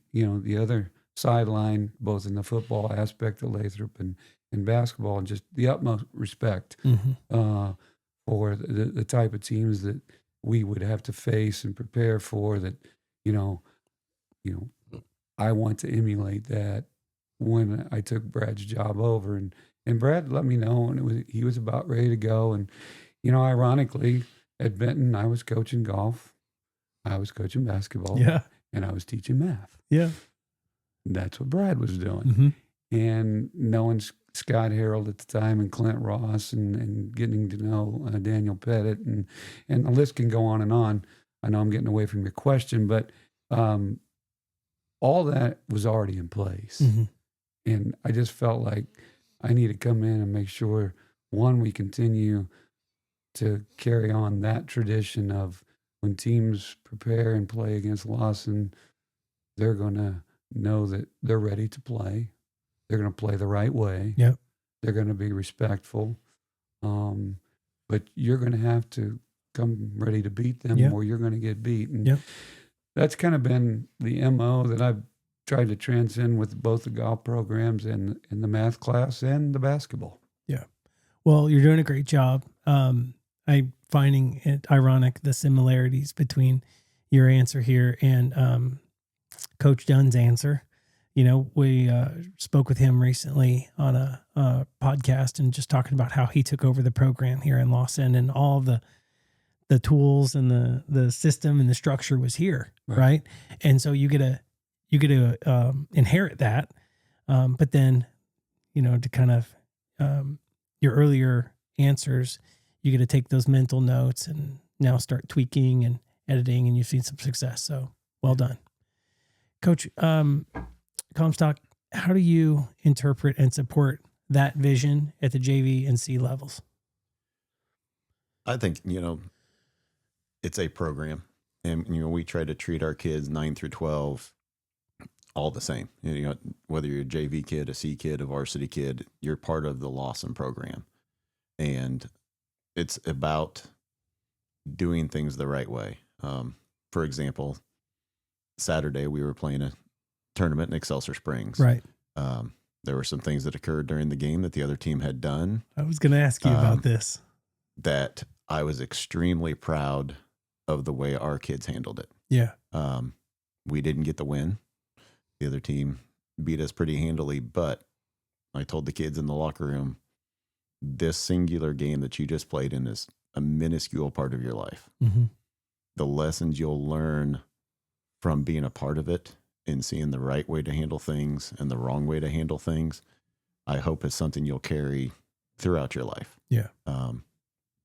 other sideline, both in the football aspect of Lathrop and basketball, and just the utmost respect for the type of teams that we would have to face and prepare for. That I want to emulate that when I took Brad's job over, and Brad let me know, and he was about ready to go. And ironically, at Benton, I was coaching golf, I was coaching basketball, and I was teaching math. Yeah. That's what Brad was doing. And knowing Scott Harold at the time and Clint Ross and getting to know Daniel Pettit and the list can go on and on. I know I'm getting away from your question, but all that was already in place. And I just felt like I need to come in and make sure, one, we continue to carry on that tradition of when teams prepare and play against Lawson, they're going to know that they're ready to play. They're going to play the right way. Yep. They're going to be respectful. But you're going to have to come ready to beat them or you're going to get beat. And that's kind of been the MO that I've tried to transcend with both the golf programs and the math class and the basketball. Yeah. Well, you're doing a great job. I'm finding it ironic, the similarities between your answer here and Coach Dunn's answer. We spoke with him recently on a podcast and just talking about how he took over the program here in Lawson, and all of the tools and the system and the structure was here, right? And so you get to inherit that, but then to kind of your earlier answers, you get to take those mental notes and now start tweaking and editing, and you've seen some success. So well done, Coach. Comstock, how do you interpret and support that vision at the JV and C levels? I think, it's a program, and, we try to treat our kids 9 through 12 all the same. Whether you're a JV kid, a C kid, a varsity kid, you're part of the Lawson program. And it's about doing things the right way. For example, Saturday we were playing a tournament in Excelsior Springs. Right. There were some things that occurred during the game that the other team had done. I was going to ask you about this. That I was extremely proud of the way our kids handled it. Yeah. We didn't get the win. The other team beat us pretty handily, but I told the kids in the locker room, this singular game that you just played in is a minuscule part of your life. The lessons you'll learn from being a part of it and seeing the right way to handle things and the wrong way to handle things, I hope is something you'll carry throughout your life. Yeah.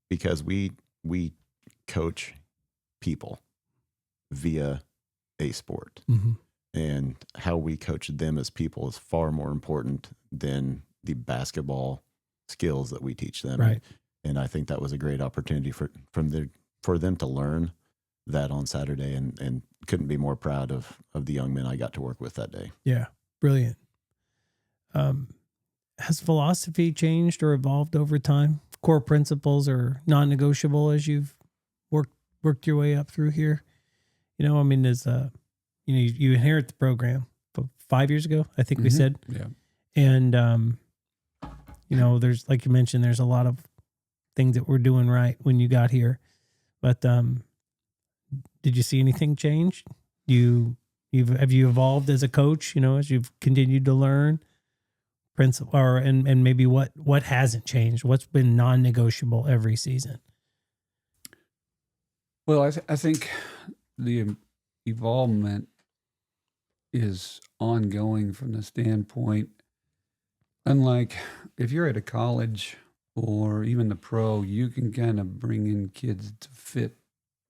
Because we coach people via a sport, and how we coach them as people is far more important than the basketball skills that we teach them. Right. And I think that was a great opportunity for them to learn that on Saturday, and couldn't be more proud of the young men I got to work with that day. Yeah. Brilliant. has philosophy changed or evolved over time? Core principles are non-negotiable as you've worked your way up through here. You know, I mean, you inherit the program 5 years ago, I think we said. Yeah. And, there's, like you mentioned, there's a lot of things that we're doing right when you got here. But did you see anything change? Have you evolved as a coach, as you've continued to learn principle, and maybe what hasn't changed? What's been non-negotiable every season? Well, I think the evolvement is ongoing from the standpoint, unlike if you're at a college or even the pro, you can kind of bring in kids to fit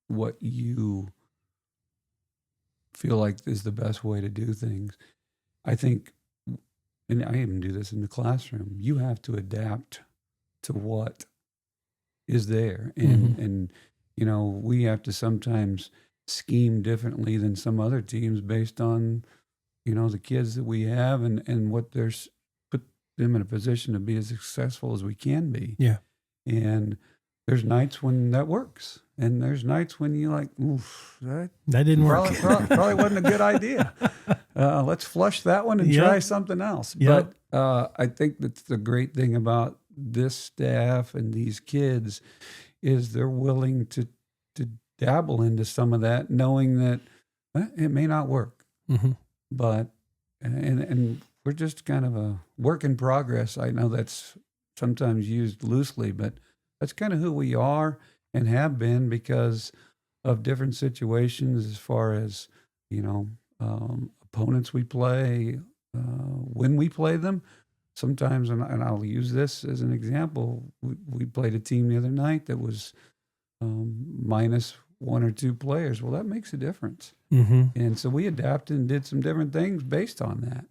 what you feel like is the best way to do things. I think, and I even do this in the classroom, you have to adapt to what is there. And we have to sometimes scheme differently than some other teams based on, the kids that we have and what there's put them in a position to be as successful as we can be. Yeah. And there's nights when that works. And there's nights when you're like, oof, that didn't work. Probably wasn't a good idea. Let's flush that one and try something else. Yep. But I think that's the great thing about this staff and these kids is they're willing to dabble into some of that, knowing that it may not work. Mm-hmm. But, and we're just kind of a work in progress. I know that's sometimes used loosely, but that's kind of who we are and have been because of different situations as far as, opponents we play, when we play them. Sometimes, and I'll use this as an example, we played a team the other night that was minus one or two players. Well, that makes a difference. Mm-hmm. And so we adapted and did some different things based on that.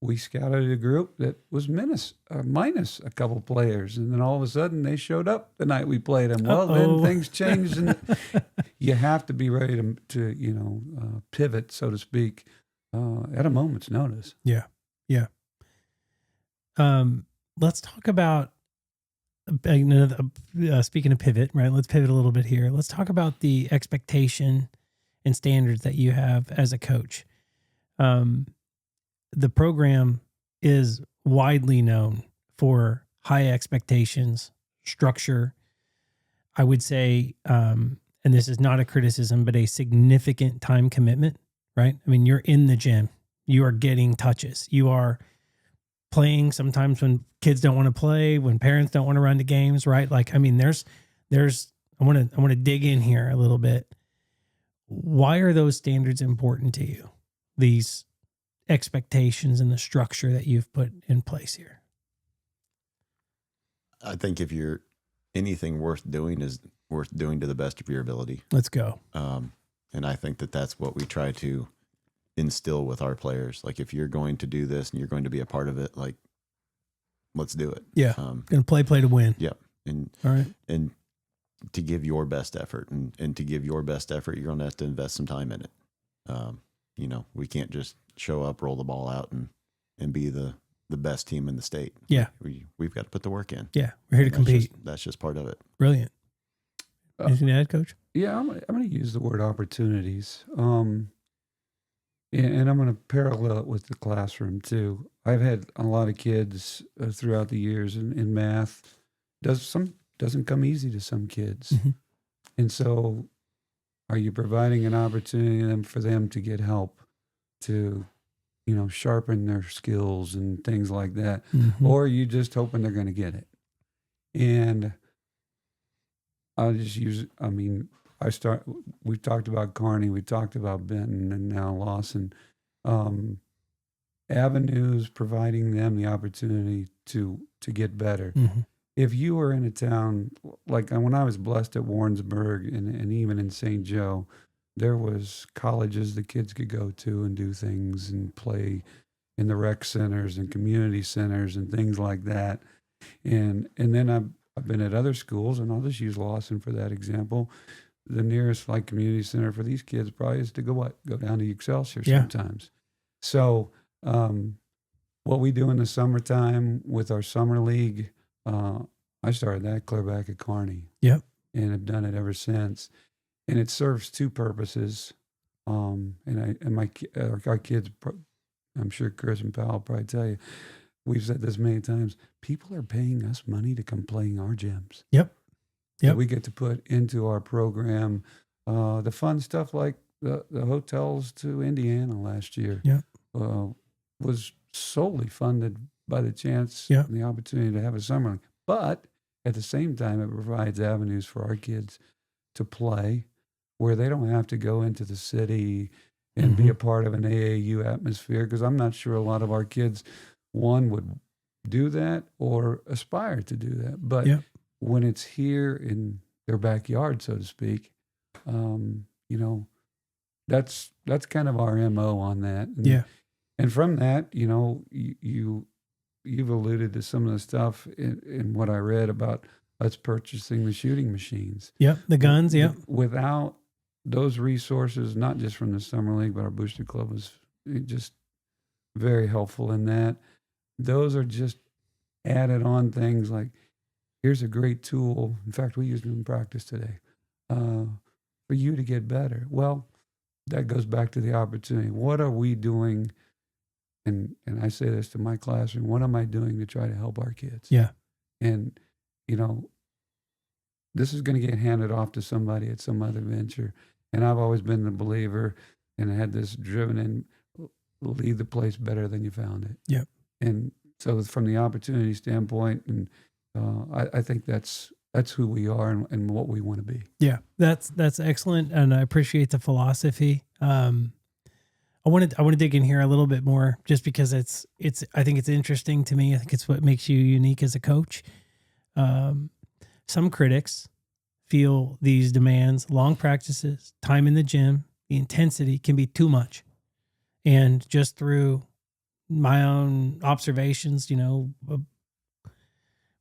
We scouted a group that was minus a couple players, and then all of a sudden they showed up the night we played them. Well, then things changed, and you have to be ready to pivot, so to speak, at a moment's notice. Yeah. Let's talk about speaking of pivot, right? Let's pivot a little bit here. Let's talk about the expectation and standards that you have as a coach. The program is widely known for high expectations, structure. I would say, and this is not a criticism, but a significant time commitment, right? I mean, you're in the gym, you are getting touches, you are playing sometimes when kids don't want to play, when parents don't want to run to games, right? Like, I mean, I want to dig in here a little bit. Why are those standards important to you? These expectations and the structure that you've put in place here. I think if you're anything worth doing is worth doing to the best of your ability. Let's go. And I think that's what we try to instill with our players. Like, if you're going to do this and you're going to be a part of it, like, let's do it. Yeah. Gonna play to win. Yep. And all right. And to give your best effort, and to give your best effort, you're going to have to invest some time in it. We can't just show up, roll the ball out, and be the best team in the state. Yeah. We've got to put the work in. Yeah. We're here to compete. That's just part of it. Brilliant. Anything to add, Coach? Yeah, I'm going to use the word opportunities. And I'm going to parallel it with the classroom too. I've had a lot of kids throughout the years in math. Doesn't come easy to some kids. Mm-hmm. And so are you providing an opportunity for them to get help, to, sharpen their skills and things like that? Mm-hmm. Or are you just hoping they're going to get it? And I'll just use, we've talked about Kearney, we talked about Benton, and now Lawson. Avenues, providing them the opportunity to get better. Mm-hmm. If you were in a town, like when I was blessed at Warrensburg and even in St. Joe, there was colleges the kids could go to and do things and play in the rec centers and community centers and things like that. And then I've been at other schools, and I'll just use Lawson for that example. The nearest community center for these kids probably is to go down to Excelsior sometimes. So what we do in the summertime with our summer league, I started that clear back at Kearney. Yep. And have done it ever since. And it serves two purposes. Our kids, I'm sure Chris and Powell will probably tell you, we've said this many times, people are paying us money to come play in our gyms. Yep. That we get to put into our program. The fun stuff like the hotels to Indiana last year was solely funded by the chance and the opportunity to have a summer league. But at the same time, it provides avenues for our kids to play where they don't have to go into the city and be a part of an AAU atmosphere, because I'm not sure a lot of our kids, one, would do that or aspire to do that. But when it's here in their backyard, so to speak, that's kind of our MO on that. And from that, you've alluded to some of the stuff in what I read about us purchasing the shooting machines. Yep, the guns, Without those resources, not just from the Summer League, but our Booster Club was just very helpful in that. Those are just added on things like, here's a great tool. In fact, we used it in practice today for you to get better. Well, that goes back to the opportunity. What are we doing? And I say this to my classroom, what am I doing to try to help our kids? Yeah. And, this is going to get handed off to somebody at some other venture. And I've always been the believer and had this driven in, leave the place better than you found it. Yep. And so from the opportunity standpoint, and I think that's who we are and what we want to be. Yeah, that's excellent. And I appreciate the philosophy. I want to dig in here a little bit more just because I think it's interesting to me. I think it's what makes you unique as a coach. Some critics feel these demands, long practices, time in the gym, the intensity can be too much. And just through my own observations,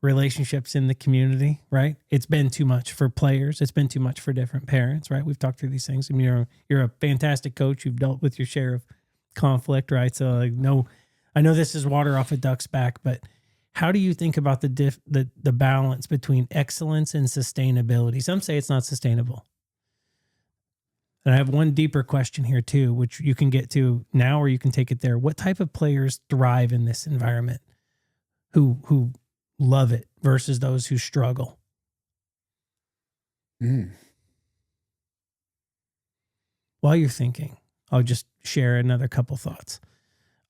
relationships in the community, right? It's been too much for players. It's been too much for different parents, right? We've talked through these things. I mean, you're a fantastic coach. You've dealt with your share of conflict, right? So I know this is water off a duck's back, but how do you think about the balance between excellence and sustainability? Some say it's not sustainable. And I have one deeper question here too, which you can get to now or you can take it there. What type of players thrive in this environment who love it versus those who struggle? While you're thinking, I'll just share another couple thoughts.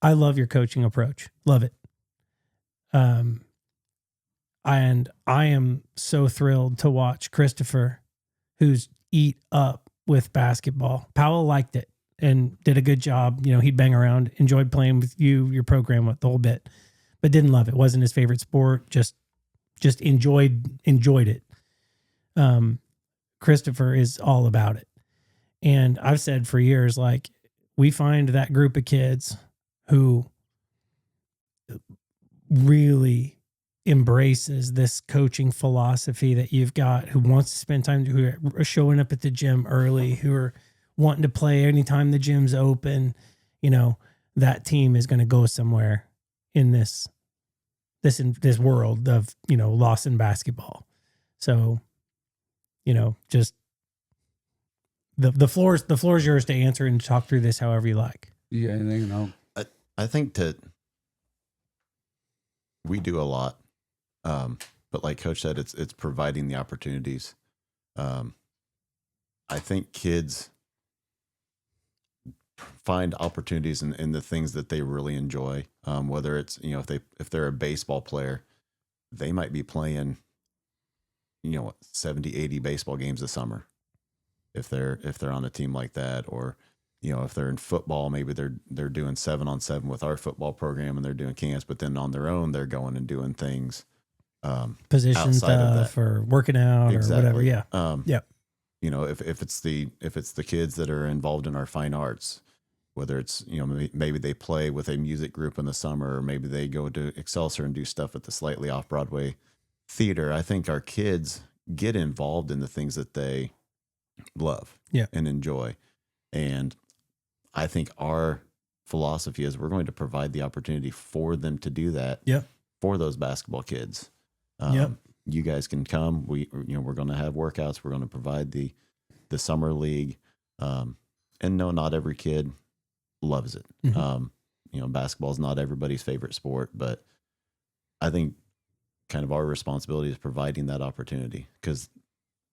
I love your coaching approach. Love it. And I am so thrilled to watch Christopher, who's eat up with basketball. Powell liked it and did a good job. He'd bang around, enjoyed playing with you, your program, the whole bit, but didn't love it. Wasn't his favorite sport. Just enjoyed it. Christopher is all about it. And I've said for years, like, we find that group of kids who really embraces this coaching philosophy that you've got, who wants to spend time, who are showing up at the gym early, who are wanting to play anytime the gym's open, that team is going to go somewhere in this world of, Lawson basketball. So, just the floor is yours to answer and talk through this however you like. Yeah. I think we do a lot. But like Coach said, it's providing the opportunities. I think kids find opportunities in the things that they really enjoy. Whether it's, if they're a baseball player, they might be playing, 70, 80 baseball games a summer. If they're on a team like that, or, if they're in football, maybe they're doing 7-on-7 with our football program and they're doing camps, but then on their own, they're going and doing things. Position stuff or working out or whatever. Yeah. If it's the kids that are involved in our fine arts, whether it's, maybe they play with a music group in the summer, or maybe they go to Excelsior and do stuff at the slightly off Broadway theater. I think our kids get involved in the things that they love and enjoy. And I think our philosophy is we're going to provide the opportunity for them to do that. Yep. For those basketball kids. Yep. You guys can come. We're going to have workouts. We're going to provide the summer league. And no, not every kid loves it. Mm-hmm. Basketball is not everybody's favorite sport, but I think kind of our responsibility is providing that opportunity because,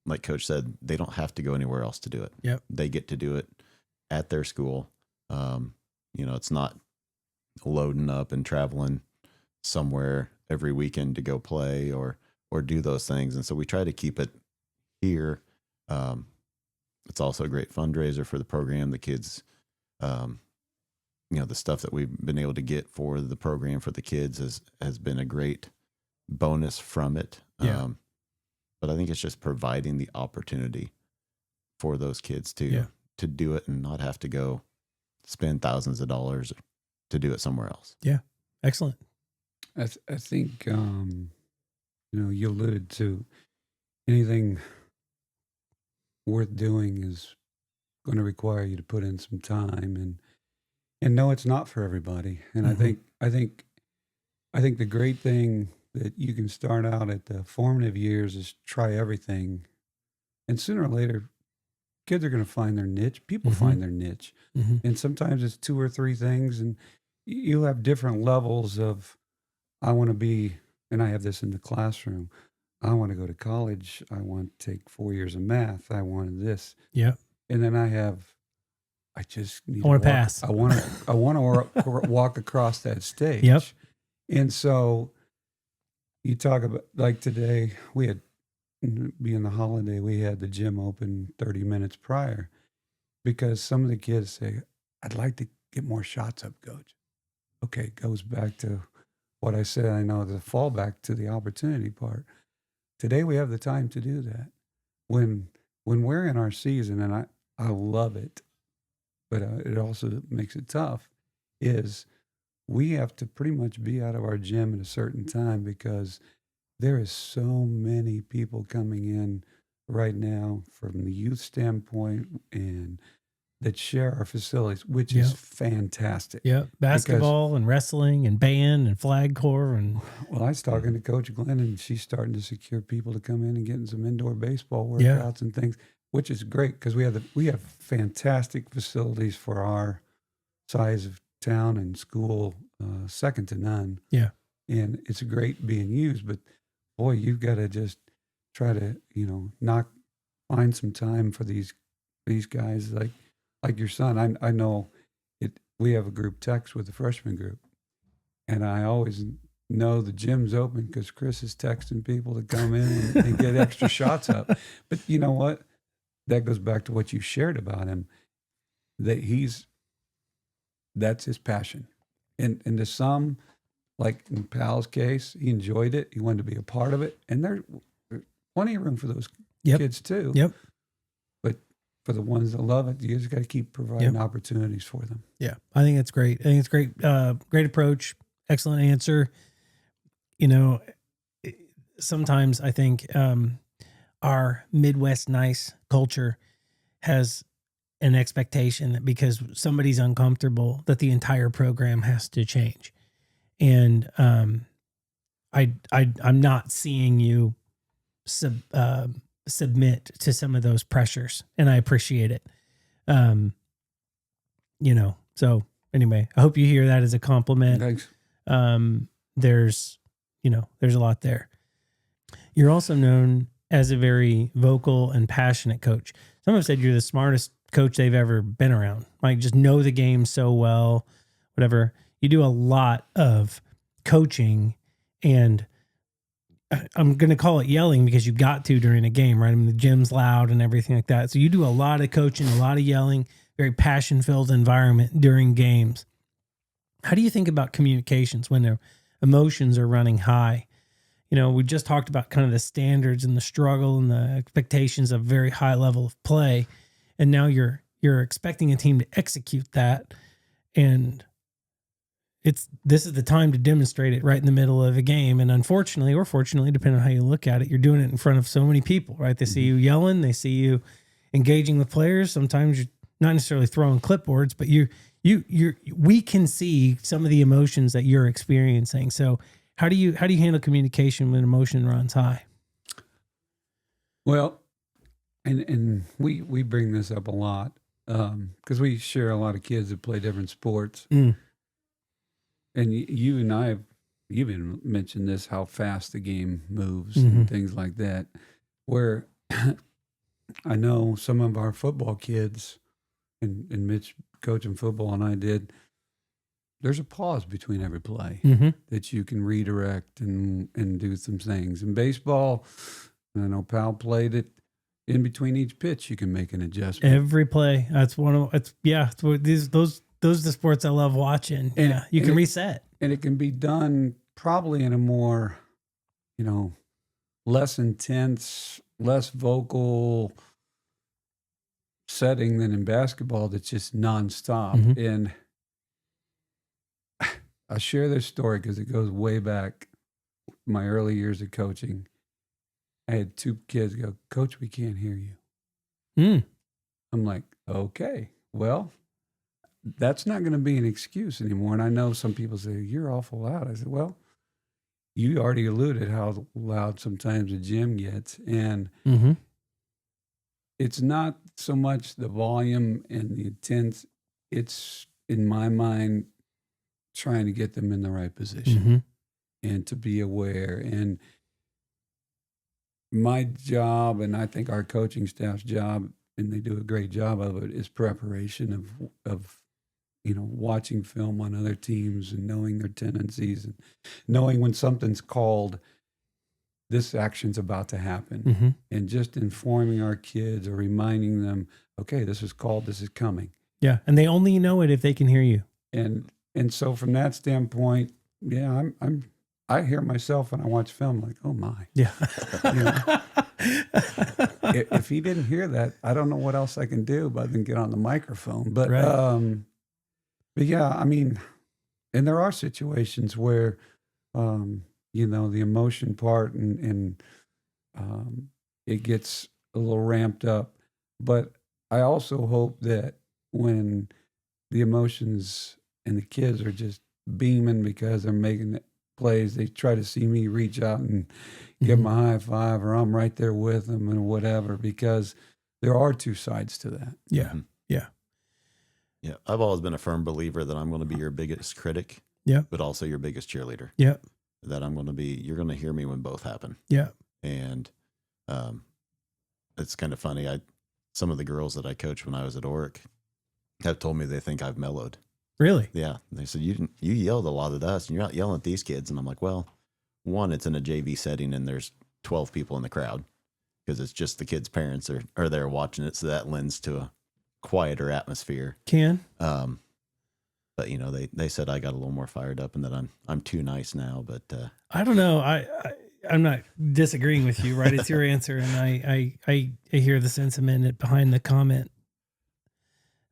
like Coach said, they don't have to go anywhere else to do it. Yep. They get to do it at their school. It's not loading up and traveling somewhere every weekend to go play or do those things. And so we try to keep it here. It's also a great fundraiser for the program. The kids, the stuff that we've been able to get for the program for the kids has been a great bonus from it. Yeah. But I think it's just providing the opportunity for those kids to do it and not have to go spend thousands of dollars to do it somewhere else. Yeah. Excellent. I think, you alluded to anything worth doing is going to require you to put in some time and no, it's not for everybody. And Mm-hmm. I think the great thing that you can start out at the formative years is try everything. And sooner or later, kids are going to find their niche. People Mm-hmm. find their niche. Mm-hmm. And sometimes it's 2 or 3 things. And you'll have different levels of, I want to be, and I have this in the classroom. I want to go to college. I want to take 4 years of math. I want this. Yeah. And then I just need I want to walk, pass. I want to walk across that stage. Yep. And so you talk about, like today, we had, being the holiday, we had the gym open 30 minutes prior because some of the kids say, I'd like to get more shots up, Coach. Okay, it goes back to what I said. I know the fallback to the opportunity part. Today we have the time to do that. When we're in our season, and I love it, but it also makes it tough, is we have to pretty much be out of our gym at a certain time because there is so many people coming in right now from the youth standpoint and that share our facilities, which is fantastic. Yeah. Basketball and wrestling and band and flag corps. And well, I was talking to Coach Glenn and she's starting to secure people to come in and getting some indoor baseball workouts and things, which is great because we have fantastic facilities for our size of town and school, second to none. Yeah. And it's great being used, but boy, you've got to just try to, find some time for these guys like your son. I know it. We have a group text with the freshman group, and I always know the gym's open because Chris is texting people to come in and get extra shots up. But you know what? That goes back to what you shared about him. That's his passion, and to some, like in Pal's case, he enjoyed it. He wanted to be a part of it, and there's plenty of room for those kids too. Yep. But for the ones that love it, you just got to keep providing opportunities for them. Yeah, I think that's great. I think it's great. Great approach. Excellent answer. Sometimes I think our Midwest nice culture has an expectation that because somebody's uncomfortable, that the entire program has to change. And I'm not seeing you submit to some of those pressures, and I appreciate it. So anyway, I hope you hear that as a compliment. Thanks. There's a lot there. You're also known as a very vocal and passionate coach. Some have said you're the smartest coach they've ever been around. Like, just know the game so well, whatever. You do a lot of coaching, and I'm going to call it yelling because you got to during a game, right? I mean, the gym's loud and everything like that. So you do a lot of coaching, a lot of yelling, very passion-filled environment during games. How do you think about communications when their emotions are running high? We just talked about kind of the standards and the struggle and the expectations of very high level of play. And now you're expecting a team to execute that. And this is the time to demonstrate it right in the middle of a game. And unfortunately, or fortunately, depending on how you look at it, you're doing it in front of so many people, right? They see you yelling, they see you engaging with players. Sometimes not necessarily throwing clipboards, but we can see some of the emotions that you're experiencing. So how do you handle communication when emotion runs high? Well, and we bring this up a lot because we share a lot of kids that play different sports. Mm. And you and I have even mentioned this, how fast the game moves Mm-hmm. and things like that, where I know some of our football kids, and Mitch coaching football and I did, there's a pause between every play Mm-hmm. that you can redirect and do some things. In baseball, I know Pal played it, in between each pitch, you can make an adjustment. Every play. That's one of it's those are the sports I love watching. And you can reset. And it can be done probably in a more, less intense, less vocal setting than in basketball that's just nonstop. Mhm. And I share this story because it goes way back my early years of coaching. I had two kids go, "Coach, we can't hear you." Mm. I'm like, okay, well, that's not going to be an excuse anymore. And I know some people say, "You're awful loud." I said, well, you already alluded how loud sometimes the gym gets. And Mm-hmm. it's not so much the volume and the intense. It's, in my mind, trying to get them in the right position Mm-hmm. and to be aware. And my job, and I think our coaching staff's job, and they do a great job of it, is preparation of watching film on other teams and knowing their tendencies and knowing when something's called, this action's about to happen, Mm-hmm. and just informing our kids or reminding them, okay, this is called, this is coming. Yeah, and they only know it if they can hear you. And so from that standpoint, yeah, I hear myself when I watch film, like, oh my. Yeah. If he didn't hear that, I don't know what else I can do other than get on the microphone. But Right. but yeah, I mean, and there are situations where the emotion part and it gets a little ramped up. But I also hope that when the emotions and the kids are just beaming because they're making plays, they try to see me reach out and give them a high five, or I'm right there with them and whatever, because there are two sides to that. Yeah. Mhm. Yeah. Yeah. I've always been a firm believer that I'm going to be your biggest critic, Yeah. but also your biggest cheerleader. Yeah. That you're going to hear me when both happen. Yeah. And it's kind of funny. Some of the girls that I coached when I was at Oric have told me they think I've mellowed. Really? Yeah. They said, you yelled a lot at us and you're not yelling at these kids. And I'm like, well, one, it's in a JV setting and there's 12 people in the crowd because it's just the kids' parents are there watching it. So that lends to a quieter atmosphere. But they said I got a little more fired up and that I'm too nice now, but I don't know. I'm not disagreeing with you, right? It's your answer. And I hear the sentiment behind the comment.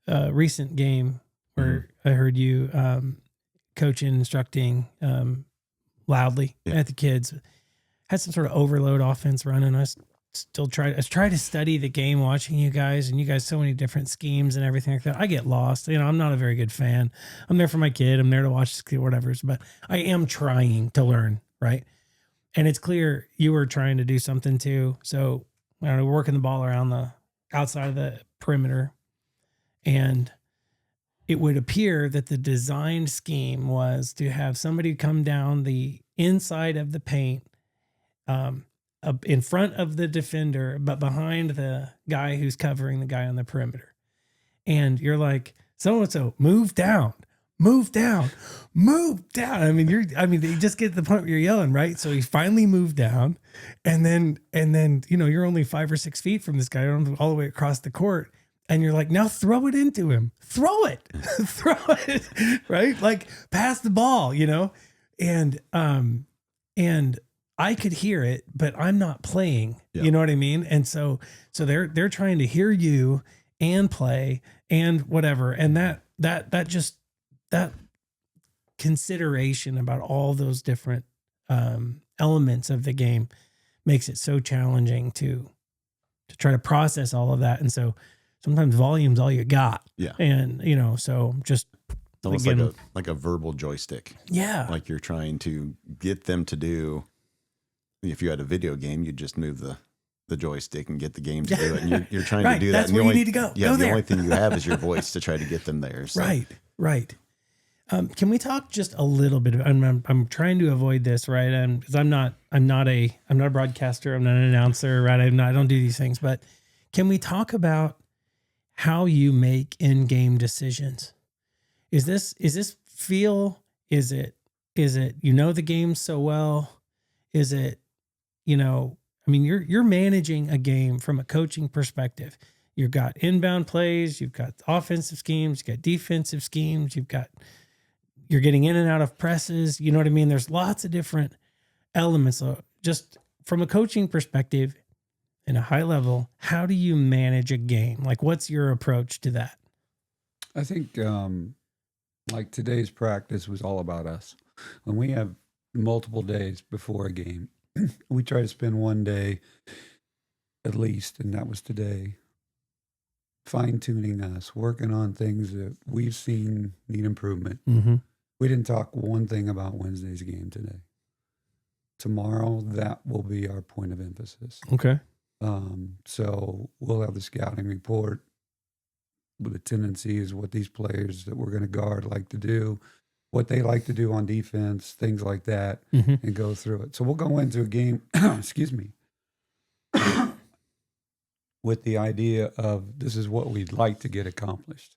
Recent game where I heard you coaching, instructing loudly at the kids, had some sort of overload offense running. I try to study the game watching you guys, and you guys so many different schemes and everything like that. I get lost. I'm not a very good fan. I'm there for my kid. I'm there to watch whatever's, but I am trying to learn, right? And it's clear you were trying to do something too. So I don't know, working the ball around the outside of the perimeter, and it would appear that the designed scheme was to have somebody come down the inside of the paint, in front of the defender, but behind the guy who's covering the guy on the perimeter. And you're like, so-and-so, move down. I mean, you just get to the point where you're yelling, right? So he finally moved down, and then, you're only 5 or 6 feet from this guy all the way across the court. And you're like, now throw it into him. Throw it, right? Like pass the ball, and I could hear it, but I'm not playing. Yeah. You know what I mean? And so they're trying to hear you and play and whatever. And that consideration about all those different elements of the game makes it so challenging to try to process all of that. And so sometimes volume's all you got. Yeah. And, so just It's almost again, like a verbal joystick. yeah. Like you're trying to get them to do. If you had a video game, you'd just move the joystick and get the game to do it. And you're trying Right, to do that. that's and where you need to go. Yeah, Go the there. only thing you have is your voice to try to get them there. So. Right. Can we talk just a little bit? I'm trying to avoid this, right? Because I'm not a broadcaster. I'm not an announcer, right? I don't do these things. But can we talk about how you make in-game decisions? Is this feel? Is it the game so well? Is it you're managing a game from a coaching perspective. You've got inbound plays, you've got offensive schemes, you've got defensive schemes, you're getting in and out of presses. You know what I mean? There's lots of different elements. So just from a coaching perspective, in a high level, how do you manage a game? Like, what's your approach to that? I think like today's practice was all about us. When we have multiple days before a game, we try to spend one day at least, and that was today, fine-tuning us, working on things that we've seen need improvement. Mm-hmm. We didn't talk one thing about Wednesday's game today. Tomorrow, that will be our point of emphasis. Okay. So we'll have the scouting report with the tendencies, what these players that we're going to guard like to do, what they like to do on defense, things like that, and go through it. So we'll go into a game, excuse me, with the idea of this is what we'd like to get accomplished.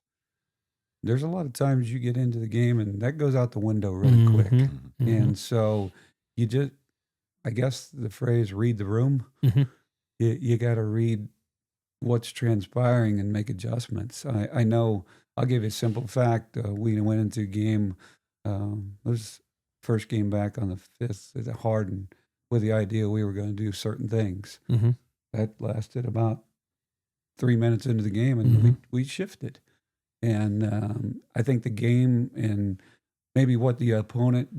There's a lot of times you get into the game and that goes out the window really quick. Mm-hmm. And so you just, I guess the phrase read the room, you got to read what's transpiring and make adjustments. I know, I'll give you a simple fact. We went into a game, it was first game back on the 5th at Hardin with the idea we were going to do certain things. Mm-hmm. That lasted about 3 minutes into the game and we shifted. And I think the game and maybe what the opponent,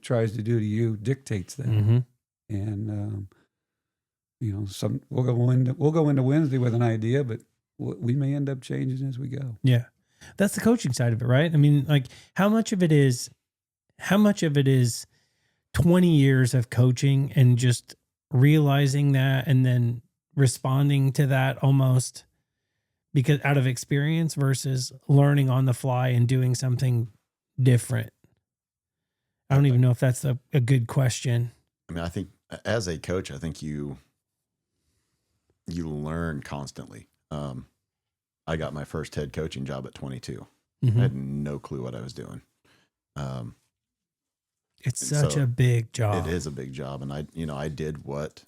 tries to do to you dictates that. Mm-hmm. And, we'll go into Wednesday with an idea, but we may end up changing as we go. Yeah. That's the coaching side of it, right? I mean, like how much of it is 20 years of coaching and just realizing that and then responding to that almost because out of experience versus learning on the fly and doing something different? I don't even know if that's a good question. I mean, I think as a coach, I think you learn constantly. I got my first head coaching job at 22. Mm-hmm. I had no clue what I was doing. It's such a big job. It is a big job. And I did what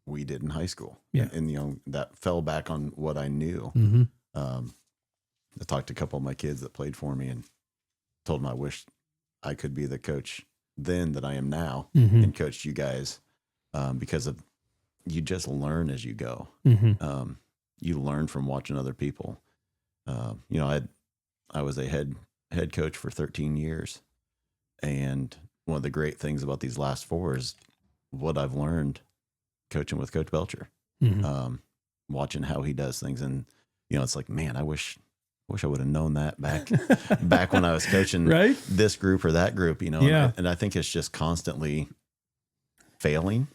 we did in high school. Yeah. And that fell back on what I knew. Mm-hmm. I talked to a couple of my kids that played for me and told them I wish I could be the coach then that I am now and coached you guys because of you just learn as you go. Mm-hmm. You learn from watching other people. I was a head coach for 13 years. And one of the great things about these last 4 is what I've learned coaching with Coach Belcher, watching how he does things. And, it's like, man, I wish I would have known that back when I was coaching right? this group or that group, Yeah. And I think it's just constantly failing,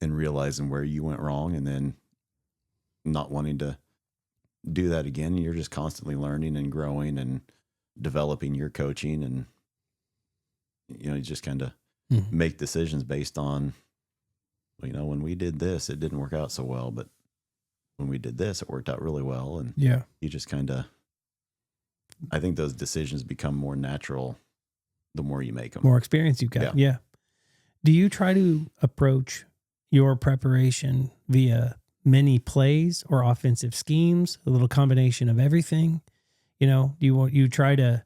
and realizing where you went wrong and then not wanting to do that again. You're just constantly learning and growing and developing your coaching. And, you just kind of make decisions based on, when we did this, it didn't work out so well, but when we did this, it worked out really well. And you just kind of, I think those decisions become more natural the more you make them. More experience you've got. Yeah. Do you try to approach your preparation via many plays or offensive schemes, a little combination of everything? You try to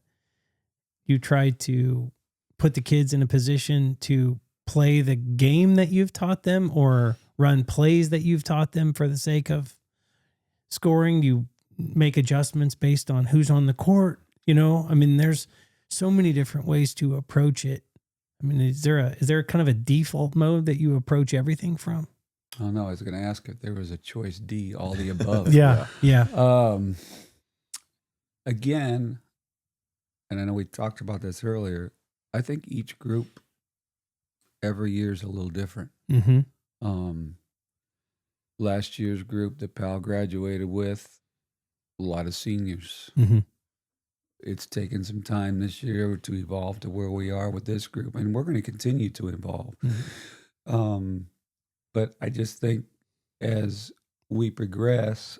put the kids in a position to play the game that you've taught them or run plays that you've taught them for the sake of scoring? Do you make adjustments based on who's on the court? There's so many different ways to approach it. Is there kind of a default mode that you approach everything from? Oh no, I was going to ask if there was a choice D, all the above. Yeah. Again, and I know we talked about this earlier, I think each group every year is a little different. Mm-hmm. Last year's group that Pal graduated with, a lot of seniors. Mm-hmm. It's taken some time this year to evolve to where we are with this group, and we're going to continue to evolve. Mm-hmm. But I just think as we progress,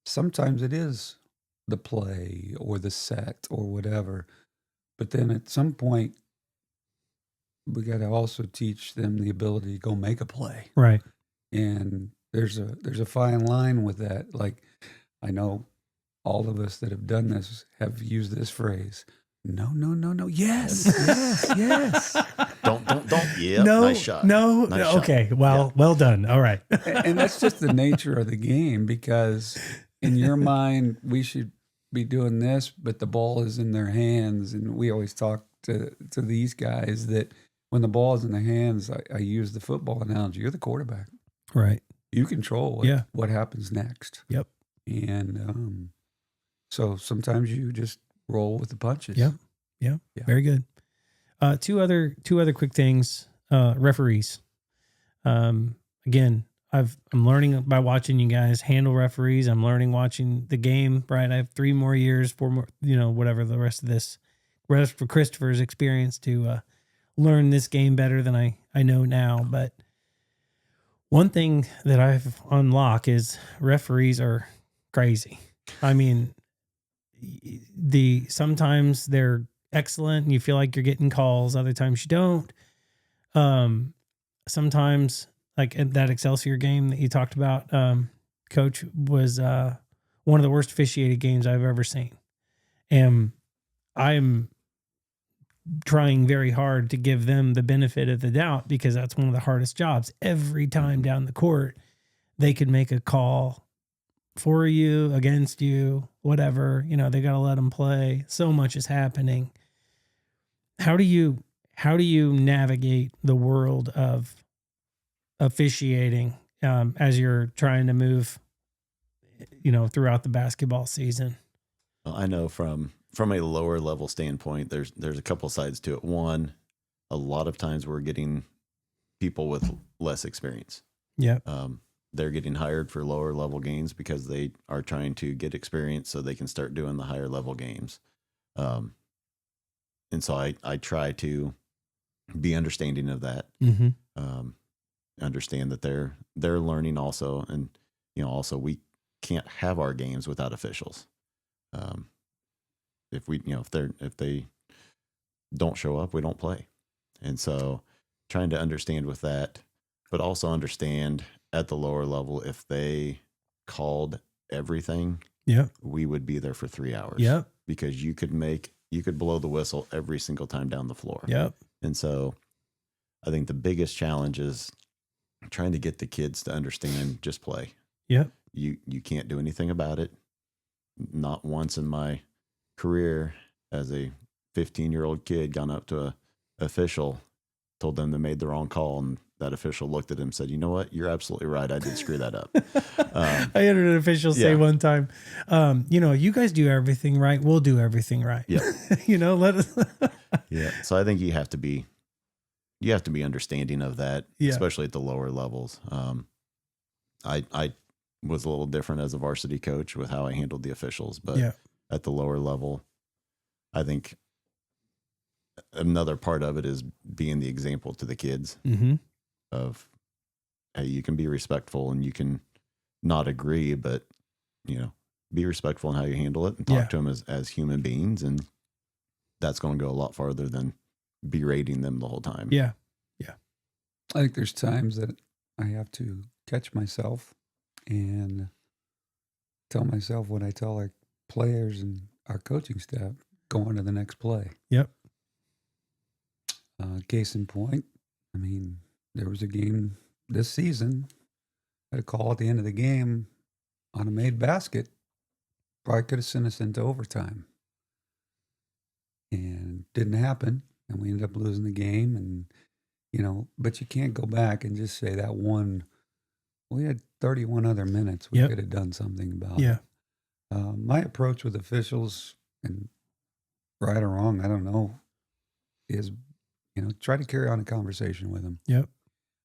sometimes it is the play or the set or whatever. But then at some point, we got to also teach them the ability to go make a play. Right. And there's a fine line with that. Like, I know all of us that have done this have used this phrase. No. Yes, yes. Don't. Yeah, No, nice shot. no. Nice shot. Okay. Well done. All right. And that's just the nature of the game, because in your mind, we should be doing this, but the ball is in their hands. And we always talk to these guys that when the ball is in their hands, I use the football analogy. You're the quarterback. Right. You control what happens next. Yep. And so sometimes you just roll with the punches. Yep. Yeah. Very good. Two other quick things. Referees. Again, I'm learning by watching you guys handle referees. I'm learning watching the game. Right. I have 3 more years, 4 more. Whatever the rest for Christopher's experience to learn this game better than I know now. But one thing that I've unlocked is referees are crazy. I mean, sometimes they're excellent and you feel like you're getting calls. Other times you don't. Sometimes, like in that Excelsior game that you talked about, Coach, was one of the worst officiated games I've ever seen. And I'm trying very hard to give them the benefit of the doubt, because that's one of the hardest jobs. Every time down the court, they could make a call for you, against you, whatever. They got to let them play. So much is happening. How do you navigate the world of officiating as you're trying to move, throughout the basketball season? Well, I know from a lower level standpoint, there's a couple sides to it. One, a lot of times we're getting people with less experience. Yeah. They're getting hired for lower level games because they are trying to get experience so they can start doing the higher level games. And so I try to be understanding of that. Mm-hmm. Understand that they're learning also, and also we can't have our games without officials. If they don't show up, we don't play. And so trying to understand with that, but also understand at the lower level, if they called everything, we would be there for 3 hours. Yep. Because you could blow the whistle every single time down the floor. Yep. And so I think the biggest challenge is trying to get the kids to understand, just play. Yep. You can't do anything about it. Not once in my career as a 15-year-old kid gone up to a official, told them they made the wrong call, and that official looked at him and said, "You know what? You're absolutely right. I did screw that up." I had an official say one time, you guys do everything right. We'll do everything right. Yeah. Let us. Yeah. So I think you have to be understanding of that, especially at the lower levels. I was a little different as a varsity coach with how I handled the officials, but at the lower level, I think another part of it is being the example to the kids of, hey, you can be respectful and you can not agree, but be respectful in how you handle it and talk to them as human beings, and that's going to go a lot farther than berating them the whole time. Yeah. I think there's times that I have to catch myself and tell myself what I tell our players and our coaching staff, go on to the next play. Yep. Case in point, I mean, there was a game this season, I had a call at the end of the game on a made basket, probably could have sent us into overtime. And didn't happen, and we ended up losing the game. And but you can't go back and just say that one we had 31 other minutes. We Yep. could have done something about Yeah. it. My approach with officials, and right or wrong, I don't know, is, try to carry on a conversation with them. Yep.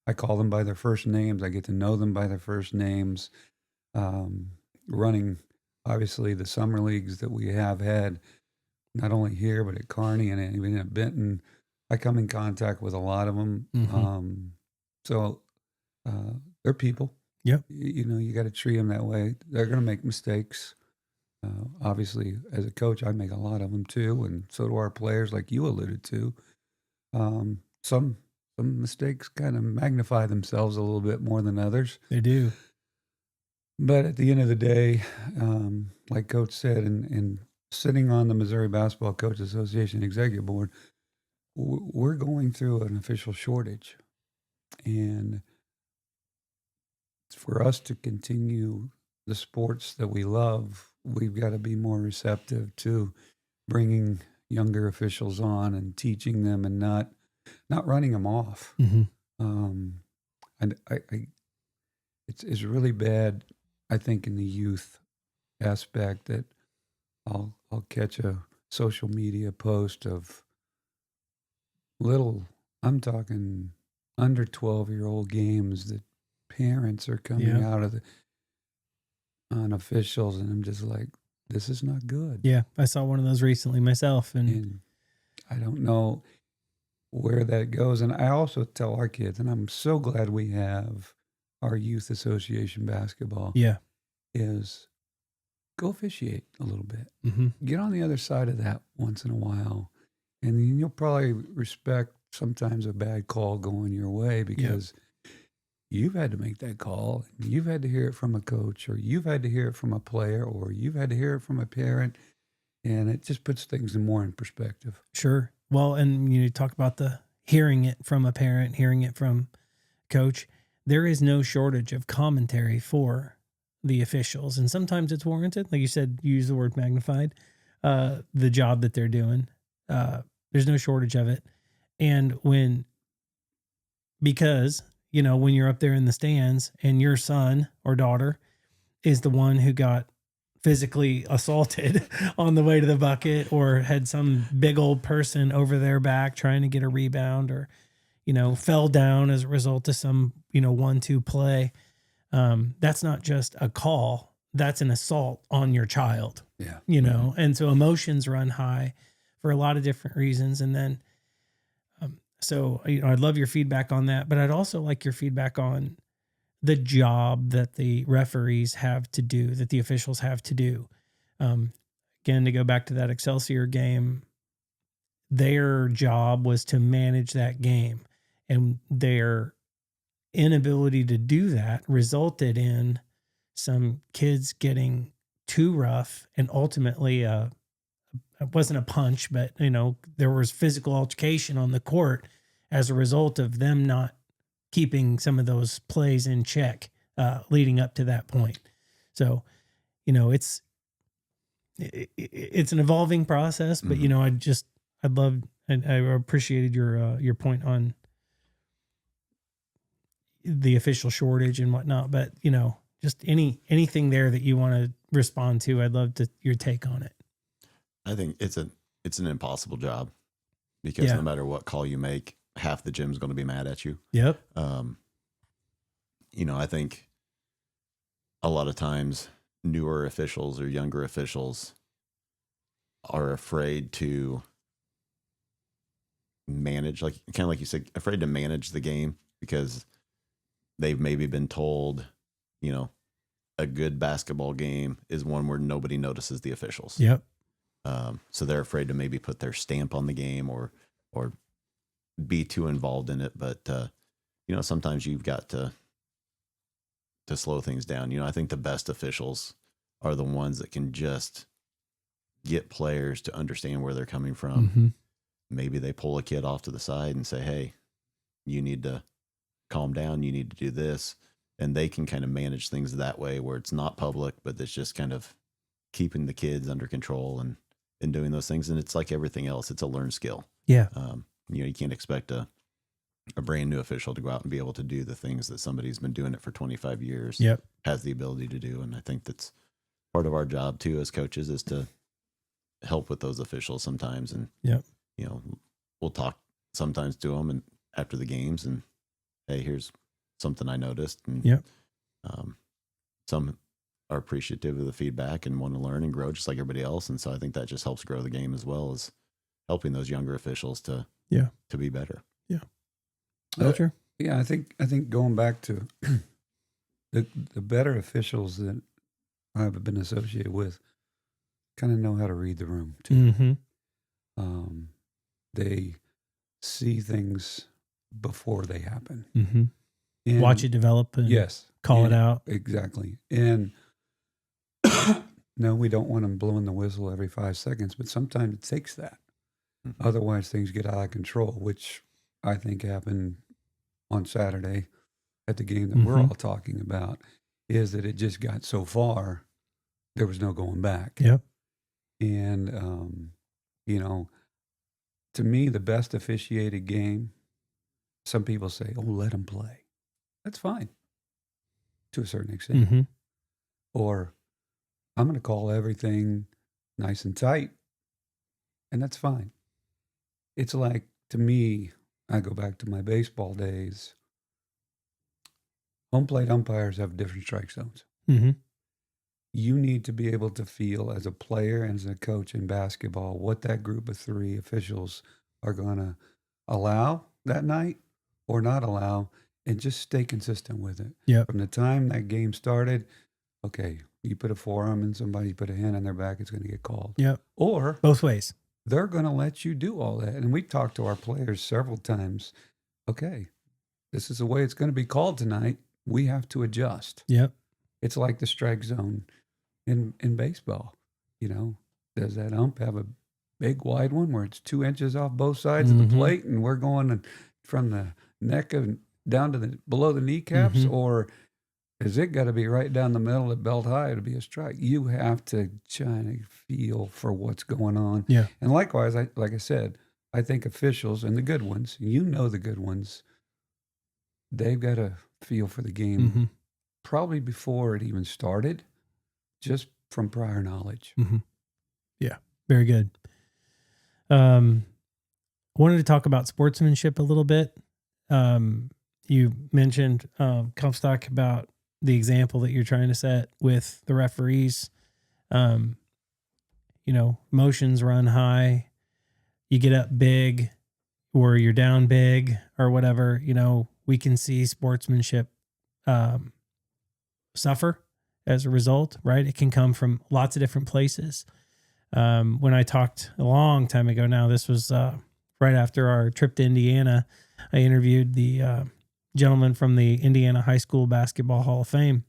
I call them by their first names. I get to know them by their first names. Running, obviously, the summer leagues that we have had, not only here, but at Kearney and even at Benton, I come in contact with a lot of them. Mhm. So they're people. Yep. You got to treat them that way. They're going to make mistakes. Obviously, as a coach, I make a lot of them too, and so do our players, like you alluded to. Some mistakes kind of magnify themselves a little bit more than others. They do. But at the end of the day, like Coach said, and sitting on the Missouri Basketball Coaches Association Executive Board, we're going through an official shortage. And for us to continue the sports that we love, we've got to be more receptive to bringing younger officials on and teaching them, and not running them off. Mm-hmm. And it's really bad, I think, in the youth aspect, that I'll catch a social media post of I'm talking under 12-year-old games that parents are coming out of on officials, and I'm just like, this is not good. Yeah, I saw one of those recently myself, and I don't know where that goes. And I also tell our kids, and I'm so glad we have our youth association basketball, is go officiate a little bit. Mm-hmm. Get on the other side of that once in a while, and then you'll probably respect sometimes a bad call going your way, because you've had to make that call. You've had to hear it from a coach, or you've had to hear it from a player, or you've had to hear it from a parent. And it just puts things more in perspective. Sure. Well, and you talk about the hearing it from a parent, hearing it from coach. There is no shortage of commentary for the officials. And sometimes it's warranted. Like you said, you use the word magnified, the job that they're doing. There's no shortage of it. And because when you're up there in the stands and your son or daughter is the one who got physically assaulted on the way to the bucket, or had some big old person over their back trying to get a rebound, or, fell down as a result of some, 1-2 play. That's not just a call. That's an assault on your child, and so emotions run high for a lot of different reasons. And then, so, I'd love your feedback on that, but I'd also like your feedback on the job that the referees have to do, that the officials have to do. Again, to go back to that Excelsior game, their job was to manage that game, and their inability to do that resulted in some kids getting too rough, and ultimately, it wasn't a punch, but there was physical altercation on the court as a result of them not keeping some of those plays in check, leading up to that point. So, it's an evolving process, but I appreciated your point on the official shortage and whatnot, but just anything there that you want to respond to, I'd love your take on it. I think it's an impossible job, because no matter what call you make, half the gym's going to be mad at you. Yep. I think a lot of times newer officials or younger officials are afraid to manage, kind of like you said, afraid to manage the game, because they've maybe been told, a good basketball game is one where nobody notices the officials. Yep. So they're afraid to maybe put their stamp on the game or be too involved in it. But, sometimes you've got to slow things down. I think the best officials are the ones that can just get players to understand where they're coming from. Mm-hmm. Maybe they pull a kid off to the side and say, hey, you need to calm down. You need to do this. And they can kind of manage things that way, where it's not public, but it's just kind of keeping the kids under control and doing those things. And it's like everything else. It's a learned skill. Yeah. You can't expect a a brand new official to go out and be able to do the things that somebody who's been doing it for 25 years Yep. has the ability to do. And I think that's part of our job too, as coaches, is to help with those officials sometimes. And, Yep. you know, we'll talk sometimes to them and after the games and, hey, here's something I noticed. And Yep. Some are appreciative of the feedback and want to learn and grow just like everybody else. And so I think that just helps grow the game as well as helping those younger officials to be better. Yeah. Belcher? Yeah, I think going back to the better officials that I've been associated with kind of know how to read the room too. Mm-hmm. They see things before they happen. Mm-hmm. And Watch it develop and call it out. Exactly. And no, we don't want them blowing the whistle every 5 seconds, but sometimes it takes that. Mm-hmm. Otherwise, things get out of control, which I think happened on Saturday at the game that we're all talking about, is that it just got so far, there was no going back. Yep. And, you know, to me, the best officiated game, some people say, oh, let them play. That's fine to a certain extent. Mm-hmm. Or I'm going to call everything nice and tight, and that's fine. It's like, to me, I go back to my baseball days. Home plate umpires have different strike zones. Mm-hmm. You need to be able to feel as a player and as a coach in basketball what that group of 3 officials are going to allow that night or not allow, and just stay consistent with it. Yep. From the time that game started, okay, you put a forearm and somebody put a hand on their back, it's going to get called. Yep. Or both ways. They're going to let you do all that. And we talked to our players several times. Okay, this is the way it's going to be called tonight. We have to adjust. Yep. It's like the strike zone in baseball. You know, does that ump have a big wide one where it's 2 inches off both sides of the plate and we're going from the neck down to below the kneecaps? Or is it got to be right down the middle at belt high to be a strike? You have to try to feel for what's going on. Yeah. And likewise, like I said, I think officials and the good ones, the good ones, they've got to feel for the game probably before it even started, just from prior knowledge. Yeah, very good. Wanted to talk about sportsmanship a little bit. You mentioned Comstock about the example that you're trying to set with the referees. Emotions run high. You get up big or you're down big or whatever, we can see sportsmanship suffer as a result, right? It can come from lots of different places. When I talked a long time ago now, this was right after our trip to Indiana, I interviewed the gentleman from the Indiana High School Basketball Hall of Fame.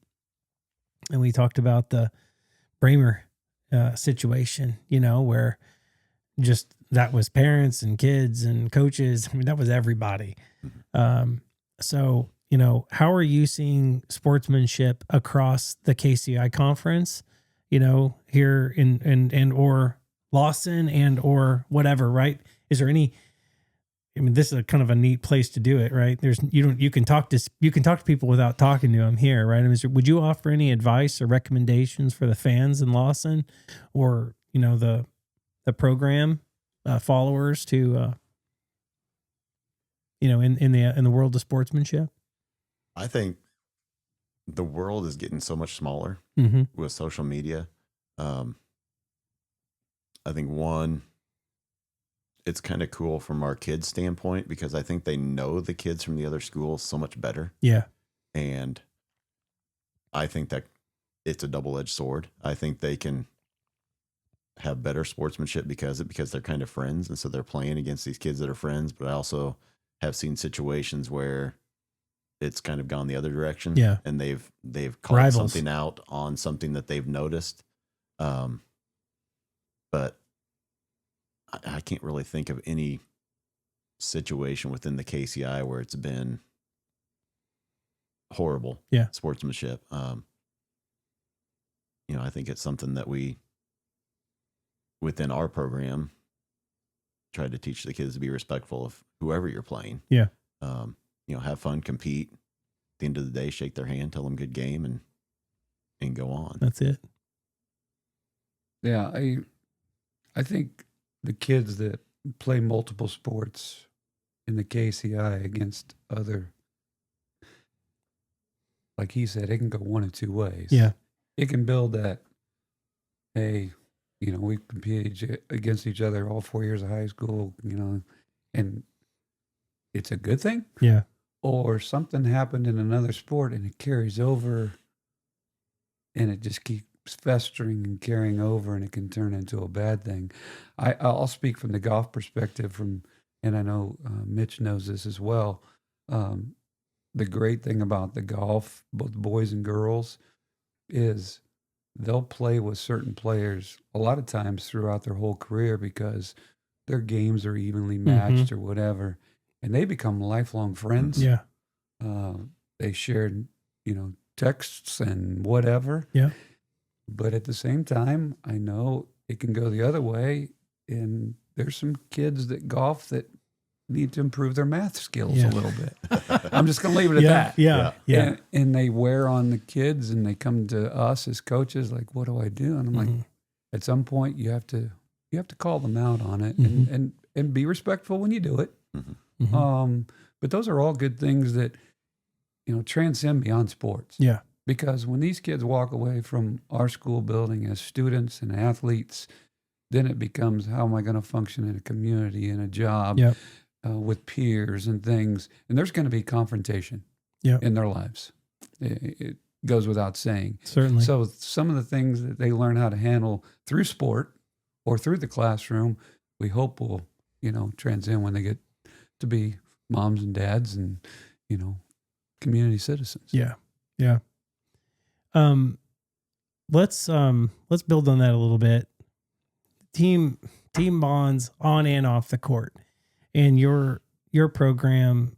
And we talked about the Bramer situation, where just that was parents and kids and coaches. I mean, that was everybody. So, how are you seeing sportsmanship across the KCI conference, here in or Lawson and or whatever, right? Is there any, this is a kind of a neat place to do it, right? You can talk to people without talking to them here, right? Would you offer any advice or recommendations for the fans in Lawson or, the program followers to, in the world of sportsmanship? I think the world is getting so much smaller with social media. I think it's kind of cool from our kids' standpoint because I think they know the kids from the other schools so much better. Yeah. And I think that it's a double-edged sword. I think they can have better sportsmanship because they're kind of friends. And so they're playing against these kids that are friends. But I also have seen situations where it's kind of gone the other direction. Yeah. And they've called Rivals. something out on something that they've noticed. But I can't really think of any situation within the KCI where it's been horrible sportsmanship. I think it's something that we, within our program, try to teach the kids to be respectful of whoever you're playing. Yeah. Have fun, compete. At the end of the day, shake their hand, tell them good game, and go on. That's it. Yeah, I think the kids that play multiple sports in the KCI against other, like he said, it can go one of two ways. Yeah. It can build that, hey, we competed against each other all 4 years of high school, and it's a good thing. Yeah. Or something happened in another sport and it carries over and it just keeps festering and carrying over, and it can turn into a bad thing. I'll speak from the golf perspective, and I know Mitch knows this as well. The great thing about the golf, both boys and girls, is they'll play with certain players a lot of times throughout their whole career because their games are evenly matched or whatever, and they become lifelong friends. Yeah. They shared, texts and whatever. Yeah. But at the same time, I know it can go the other way, and there's some kids that golf that need to improve their math skills a little bit. I'm just going to leave it at that. Yeah. And they wear on the kids, and they come to us as coaches like, what do I do? And I'm like, at some point you have to call them out on it and be respectful when you do it. But those are all good things that, transcend beyond sports. Yeah. Because when these kids walk away from our school building as students and athletes, then it becomes, how am I going to function in a community, in a job, with peers and things? And there's going to be confrontation in their lives. It goes without saying. Certainly. So some of the things that they learn how to handle through sport or through the classroom, we hope will, transcend when they get to be moms and dads and, community citizens. Yeah. Yeah. Let's build on that a little bit. Team bonds on and off the court, and your program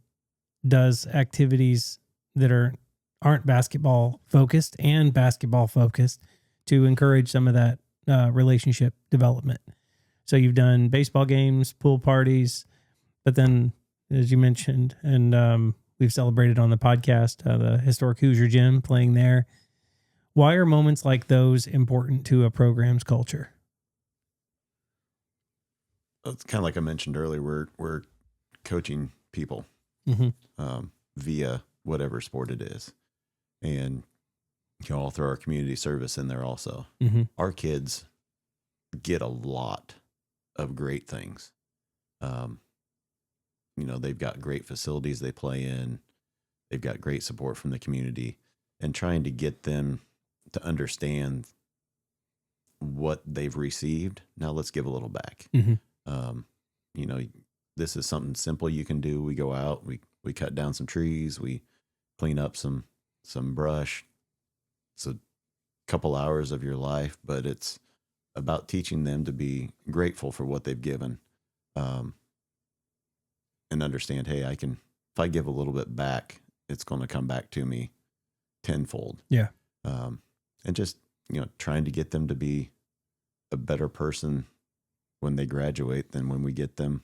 does activities that aren't basketball focused and basketball focused to encourage some of that relationship development. So you've done baseball games, pool parties, but then, as you mentioned, and we've celebrated on the podcast, the historic Hoosier Gym, playing there. Why are moments like those important to a program's culture? It's kind of like I mentioned earlier. We're coaching people via whatever sport it is, and I'll throw our community service in there also. Our kids get a lot of great things. They've got great facilities they play in. They've got great support from the community, and trying to get them to understand what they've received. Now let's give a little back. This is something simple you can do. We go out, we cut down some trees, we clean up some brush. It's a couple hours of your life, but it's about teaching them to be grateful for what they've given. And understand, hey, if I give a little bit back, it's going to come back to me tenfold. Yeah. And just, trying to get them to be a better person when they graduate than when we get them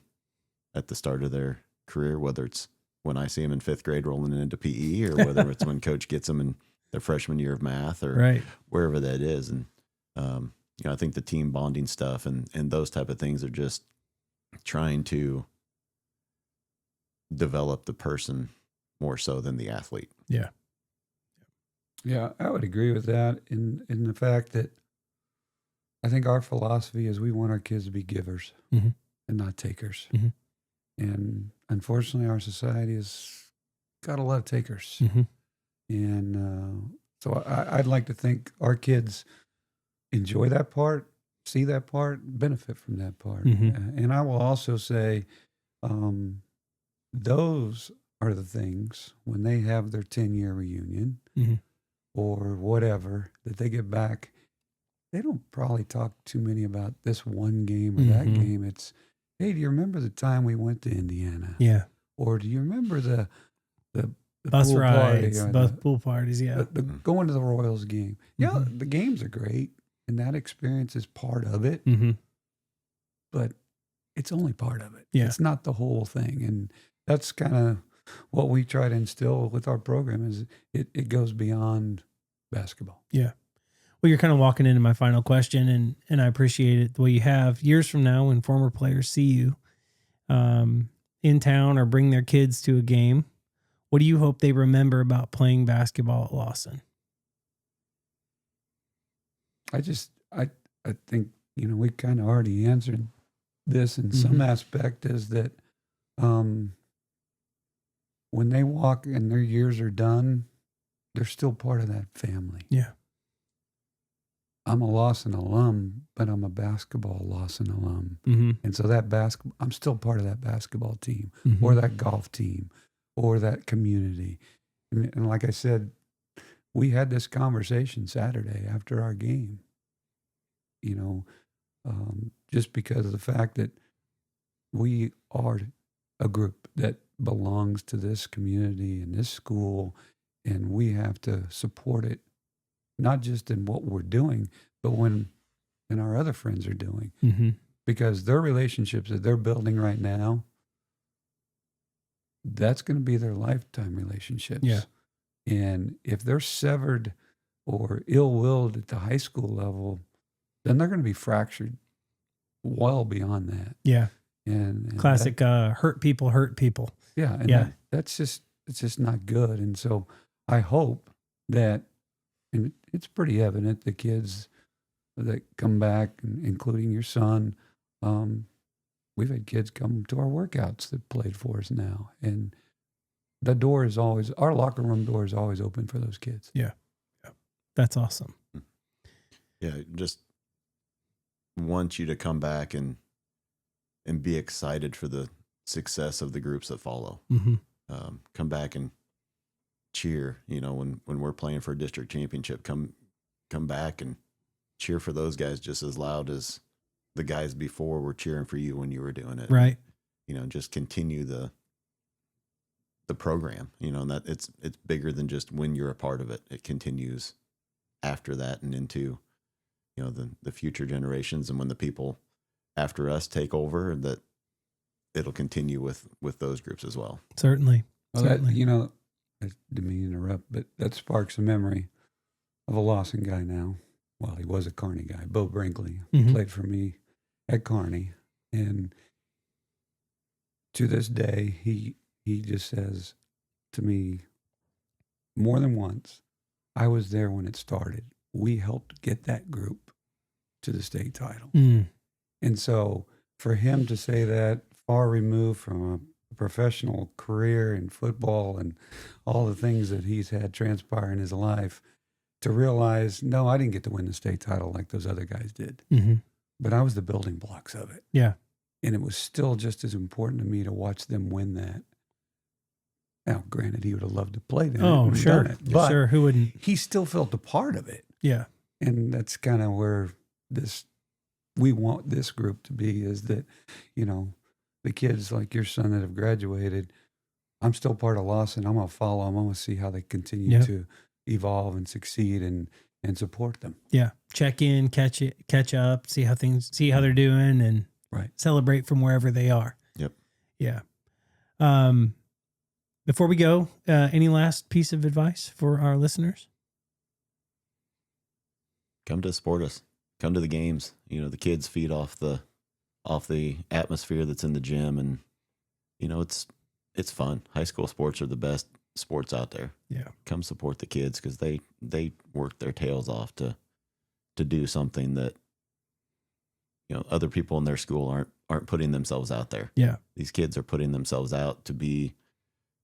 at the start of their career, whether it's when I see them in 5th grade rolling into PE, or whether it's when coach gets them in their freshman year of math, or wherever that is. And, I think the team bonding stuff and those type of things are just trying to develop the person more so than the athlete. Yeah. Yeah, I would agree with that in the fact that I think our philosophy is we want our kids to be givers and not takers. And unfortunately, our society has got a lot of takers. And so I'd like to think our kids enjoy that part, see that part, benefit from that part. And I will also say those are the things when they have their 10-year reunion or whatever that they get back, they don't probably talk too many about this one game or that game. It's, hey, do you remember the time we went to Indiana? Yeah. Or do you remember the bus pool rides, party pool parties? Yeah. the going to the Royals game. Yeah, the games are great, and that experience is part of it. But it's only part of it. Yeah. It's not the whole thing. And that's kind of what we try to instill with our program is it goes beyond basketball. Yeah. Well, you're kind of walking into my final question, and I appreciate it the way you have. Years from now, when former players see you in town or bring their kids to a game, what do you hope they remember about playing basketball at Lawson? I think, we kind of already answered this in some aspect, is that when they walk and their years are done, they're still part of that family. Yeah. I'm a Lawson alum, but I'm a basketball Lawson alum. Mm-hmm. And so I'm still part of that basketball team Mm-hmm. or that golf team or that community. And like I said, we had this conversation Saturday after our game, just because of the fact that we are a group that belongs to this community and this school, and we have to support it, not just in what we're doing, but in our other friends are doing. Mm-hmm. Because their relationships that they're building right now, that's going to be their lifetime relationships. Yeah. And if they're severed or ill-willed at the high school level, then they're going to be fractured well beyond that. Yeah. And Classic hurt people. Yeah. And Yeah. it's just not good. And so I hope that, and it's pretty evident, the kids that come back, including your son, we've had kids come to our workouts that played for us now. And our locker room door is always open for those kids. Yeah. That's awesome. Yeah, just want you to come back and be excited for the success of the groups that follow. Mm-hmm. Come back and cheer. When we're playing for a district championship, come back and cheer for those guys just as loud as the guys before were cheering for you when you were doing it. Right. Just continue the program. And that it's bigger than just when you're a part of it. It continues after that and into the future generations, and when the people after us take over, that it'll continue with those groups as well. Certainly. Well, Certainly. I didn't mean to interrupt, but that sparks a memory of a Lawson guy now. Well, he was a Kearney guy, Bo Brinkley, Mhm. played for me at Kearney. And to this day, he just says to me more than once, I was there when it started. We helped get that group to the state title. Mm. And so for him to say that, far removed from a professional career in football and all the things that he's had transpire in his life, to realize, no, I didn't get to win the state title like those other guys did, Mm-hmm. but I was the building blocks of it. Yeah. And it was still just as important to me to watch them win that. Now, granted, he would have loved to play them. Oh, sure. But Sure. Who wouldn't? he still felt a part of it. Yeah. And that's kind of where we want this group to be, is that, the kids like your son that have graduated, I'm still part of Lawson. I'm going to follow them. I'm going to see how they continue to evolve and succeed and support them. Yeah. Check in, catch up, see how they're doing, and Right. celebrate from wherever they are. Yep. Yeah. Before we go, any last piece of advice for our listeners? Come to support us. Come to the games. The kids feed off the atmosphere that's in the gym, and it's fun. High school sports are the best sports out there. Yeah. Come support the kids, because they work their tails off to do something that other people in their school aren't putting themselves out there. Yeah. These kids are putting themselves out to be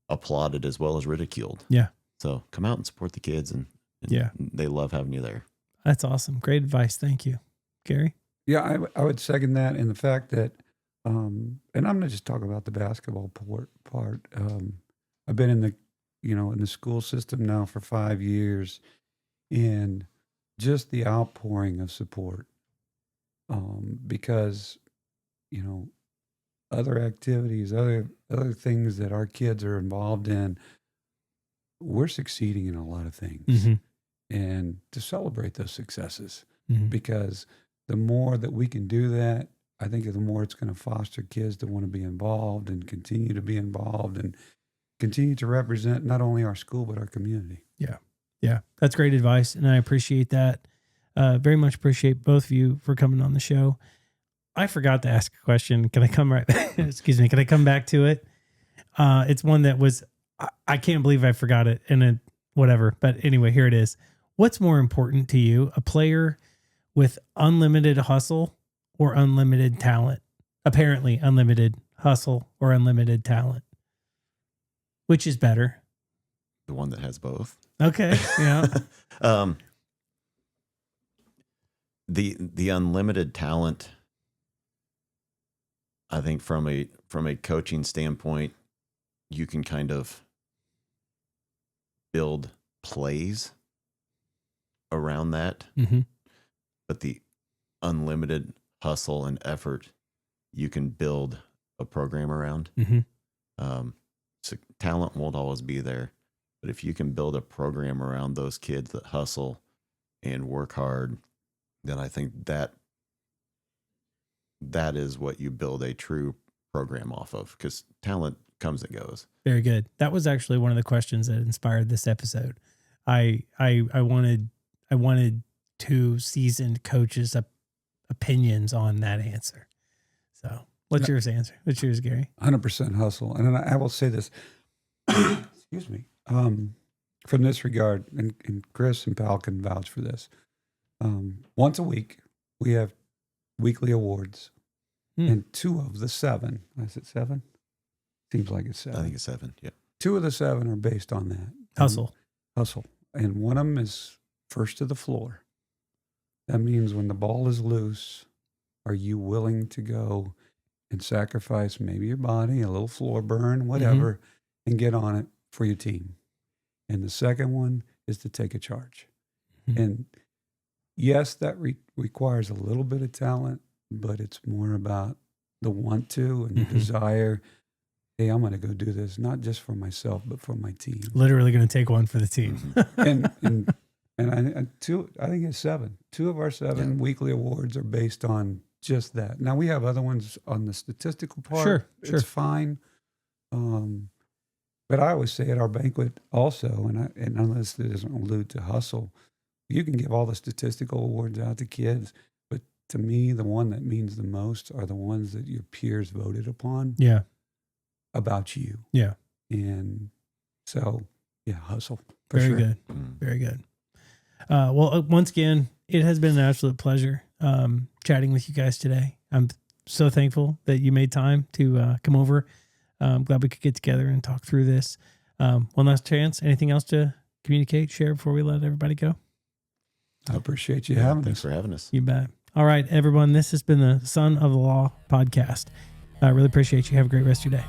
applauded as well as ridiculed. Yeah. So come out and support the kids, and Yeah. they love having you there. That's awesome. Great advice. Thank you, Gary. Yeah, I would second that, in the fact that, and I'm not just talking about the basketball part. I've been in the school system now for 5 years, and just the outpouring of support, because other activities, other things that our kids are involved in, we're succeeding in a lot of things, Mm-hmm. and to celebrate those successes. Mm-hmm. Because the more that we can do that, I think the more it's going to foster kids to want to be involved and continue to be involved. And continue to represent not only our school, but our community. Yeah, that's great advice, and I appreciate that. Very much appreciate both of you for coming on the show. I forgot to ask a question. Can I come right back? Excuse me. Can I come back to it? It's one that was, I can't believe I forgot it, and whatever. But anyway, here it is. What's more important to you, a player with unlimited hustle or unlimited talent? Apparently unlimited hustle or unlimited talent. Which is better? The one that has both. Okay. Yeah. The unlimited talent, I think from a coaching standpoint, you can kind of build plays around that. Mm-hmm. But the unlimited hustle and effort, you can build a program around. Mm-hmm. So talent won't always be there, but if you can build a program around those kids that hustle and work hard, then I think that is what you build a true program off of, because talent comes and goes. Very good. That was actually one of the questions that inspired this episode. I wanted two seasoned coaches' opinions on that answer. So what's yours answer? What's yours, Gary? 100% hustle. And I will say this, excuse me, from this regard, and Chris and Pal can vouch for this. Once a week, we have weekly awards, and 2 of the 7, is it 7? Seems like it's 7. I think it's 7. Yeah. 2 of the 7 are based on that. Hustle. And one of them is first to the floor. That means when the ball is loose, are you willing to go and sacrifice maybe your body, a little floor burn, whatever, and get on it for your team? And the second one is to take a charge. Mm-hmm. And yes, that requires a little bit of talent, but it's more about the want to and the desire. Hey, I'm going to go do this, not just for myself, but for my team. Literally going to take one for the team. and I think it's 7. 2 of our 7 weekly awards are based on just that. Now we have other ones on the statistical part. Sure. It's fine. But I always say at our banquet also, and unless it doesn't allude to hustle, you can give all the statistical awards out to kids, but to me, the one that means the most are the ones that your peers voted upon. Yeah. About you. Yeah. And so, hustle. For Very sure. good. Very good. Well, once again, it has been an absolute pleasure chatting with you guys today. I'm so thankful that you made time to come over. I'm glad we could get together and talk through this. One last chance. Anything else to communicate, share before we let everybody go? I appreciate you having us. Thanks for having us. You bet. All right, everyone. This has been the Son of the Law podcast. I really appreciate you. Have a great rest of your day.